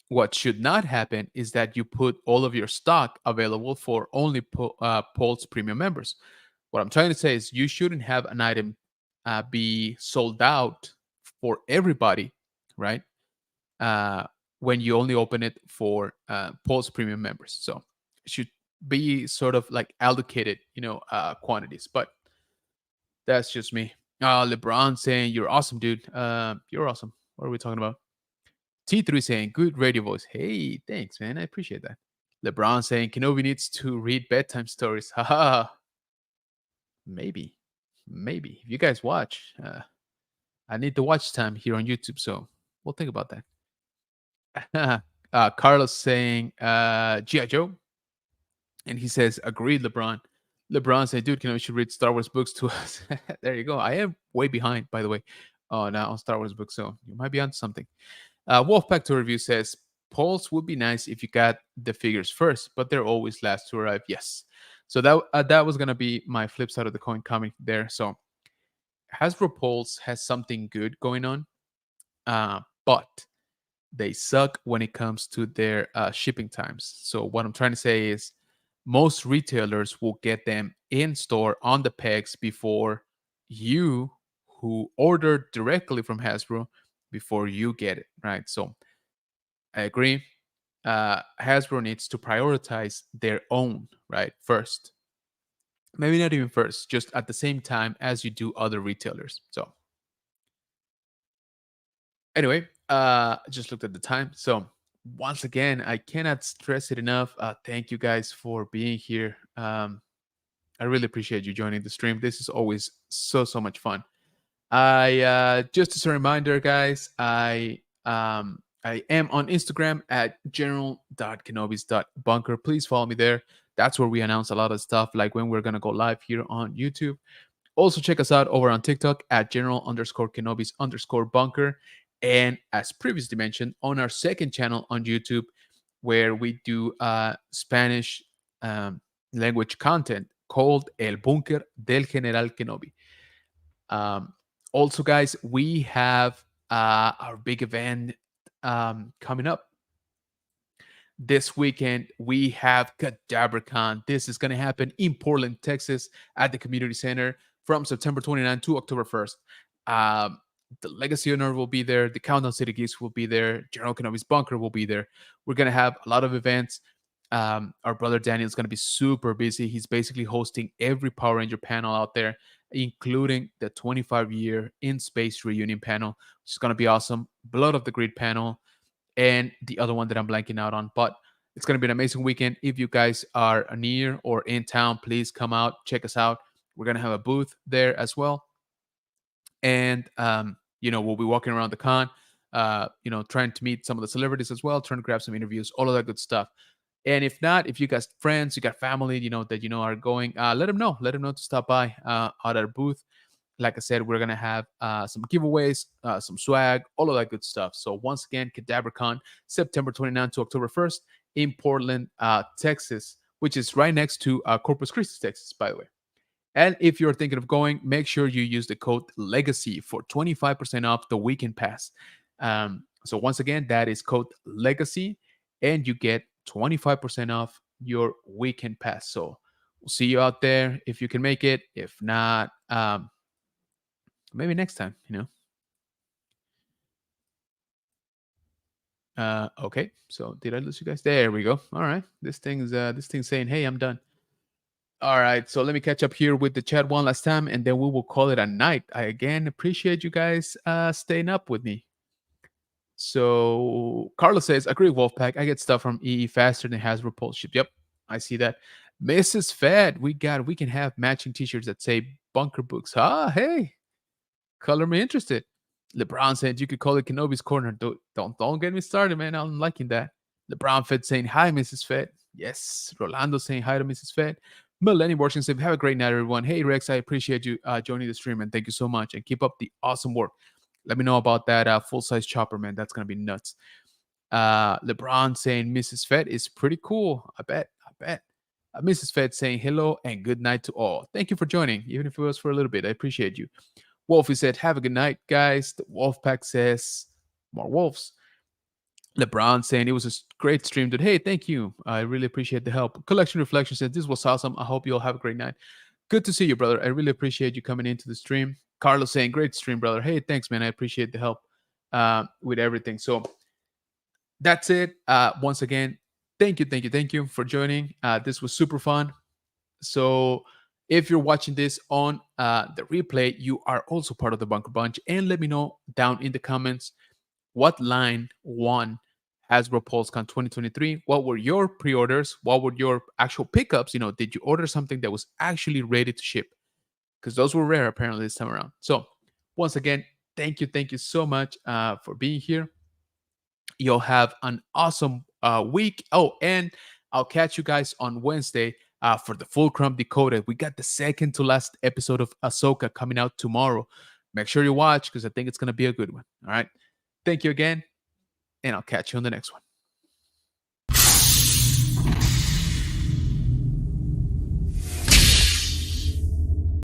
what should not happen is that you put all of your stock available for only Pulse premium members. What I'm trying to say is you shouldn't have an item be sold out for everybody, right? Uh, when you only open it for Pulse premium members. So it should be sort of like allocated, quantities. But that's just me. LeBron saying you're awesome, dude. You're awesome. What are we talking about? T3 saying, good radio voice. Hey, thanks, man. I appreciate that. LeBron saying, Kenobi needs to read bedtime stories. Haha. Maybe. Maybe. If you guys watch, I need the watch time here on YouTube, so we'll think about that. Carlos saying, G.I. Joe. And he says, agreed, LeBron. LeBron said, dude, we should read Star Wars books to us. There you go. I am way behind, by the way, on Star Wars books, so you might be onto something. Wolfpack to Review says, polls would be nice if you got the figures first, but they're always last to arrive. Yes. So that was going to be my flip side of the coin coming there. So Hasbro Pulse has something good going on, but they suck when it comes to their shipping times. So what I'm trying to say is most retailers will get them in store on the pegs before you who ordered directly from Hasbro before you get it, right? So I agree. Hasbro needs to prioritize their own, right? First. Maybe not even first, just at the same time as you do other retailers. So anyway, just looked at the time. So once again, I cannot stress it enough. Thank you guys for being here. I really appreciate you joining the stream. This is always so much fun. I just as a reminder, guys, I am on Instagram at general.kenobis.bunker. Please follow me there. That's where we announce a lot of stuff, like when we're gonna go live here on YouTube. Also, check us out over on TikTok at general_kenobis_bunker. And as previously mentioned, on our second channel on YouTube, where we do Spanish language content called El Bunker del General Kenobi. Um, Also, guys, we have our big event coming up this weekend. We have CadaverCon. This is going to happen in Portland, Texas, at the community center from September 29th to October 1st. The Legacy Honor will be there. The Countdown City Geeks will be there. General Kenobi's Bunker will be there. We're going to have a lot of events. Our brother Daniel is going to be super busy. He's basically hosting every Power Ranger panel out there, including the 25-year in space reunion panel, which is going to be awesome. Blood of the Grid panel, and the other one that I'm blanking out on. But it's going to be an amazing weekend. If you guys are near or in town, please come out, check us out. We're going to have a booth there as well. And, we'll be walking around the con, trying to meet some of the celebrities as well, trying to grab some interviews, all of that good stuff. And if not, if you got friends, you got family, that are going, let them know. Let them know to stop by at our booth. Like I said, we're gonna have some giveaways, some swag, all of that good stuff. So once again, CadaverCon, September 29th to October 1st in Portland, Texas, which is right next to Corpus Christi, Texas, by the way. And if you're thinking of going, make sure you use the code LEGACY for 25% off the weekend pass. So once again, that is code LEGACY, and you get 25% off your weekend pass. So we'll see you out there if you can make it. If not, maybe next time, Okay, so did I lose you guys? There we go. All right, this thing's saying, hey, I'm done. All right, so let me catch up here with the chat one last time, and then we will call it a night. I again appreciate you guys staying up with me. So Carlos says, agree, Wolfpack. I get stuff from EE faster than Hasbro Pulse ship. Yep, I see that. Mrs. Fed, we can have matching t-shirts that say bunker books. Ah, hey, color me interested. LeBron said you could call it Kenobi's corner. Don't get me started, man. I'm liking that. LeBron Fed saying hi, Mrs. Fed. Yes. Rolando saying hi to Mrs. Fed. Millennium Washington saying, have a great night, everyone. Hey Rex, I appreciate you joining the stream, and thank you so much. And keep up the awesome work. Let me know about that full-size chopper, man. That's gonna be nuts. LeBron saying Mrs. Fed is pretty cool. I bet. Mrs. Fed saying hello and good night to all. Thank you for joining, even if it was for a little bit. I appreciate you. Wolfie said, have a good night, guys. The Wolfpack says, more wolves. LeBron saying it was a great stream, dude. Hey, thank you. I really appreciate the help. Collection Reflection says, this was awesome. I hope you all have a great night. Good to see you, brother. I really appreciate you coming into the stream. Carlos saying, great stream, brother. Hey, thanks, man. I appreciate the help with everything. So that's it. Once again, thank you for joining. This was super fun. So if you're watching this on the replay, you are also part of the Bunker Bunch. And let me know down in the comments what line won Hasbro Pulsecon 2023? What were your pre-orders? What were your actual pickups? Did you order something that was actually ready to ship? Because those were rare apparently this time around. So once again, thank you so much for being here. You'll have an awesome week. Oh, and I'll catch you guys on Wednesday for the Fulcrum Decoded. We got the second to last episode of Ahsoka coming out tomorrow. Make sure you watch because I think it's going to be a good one. All right. Thank you again, and I'll catch you on the next one.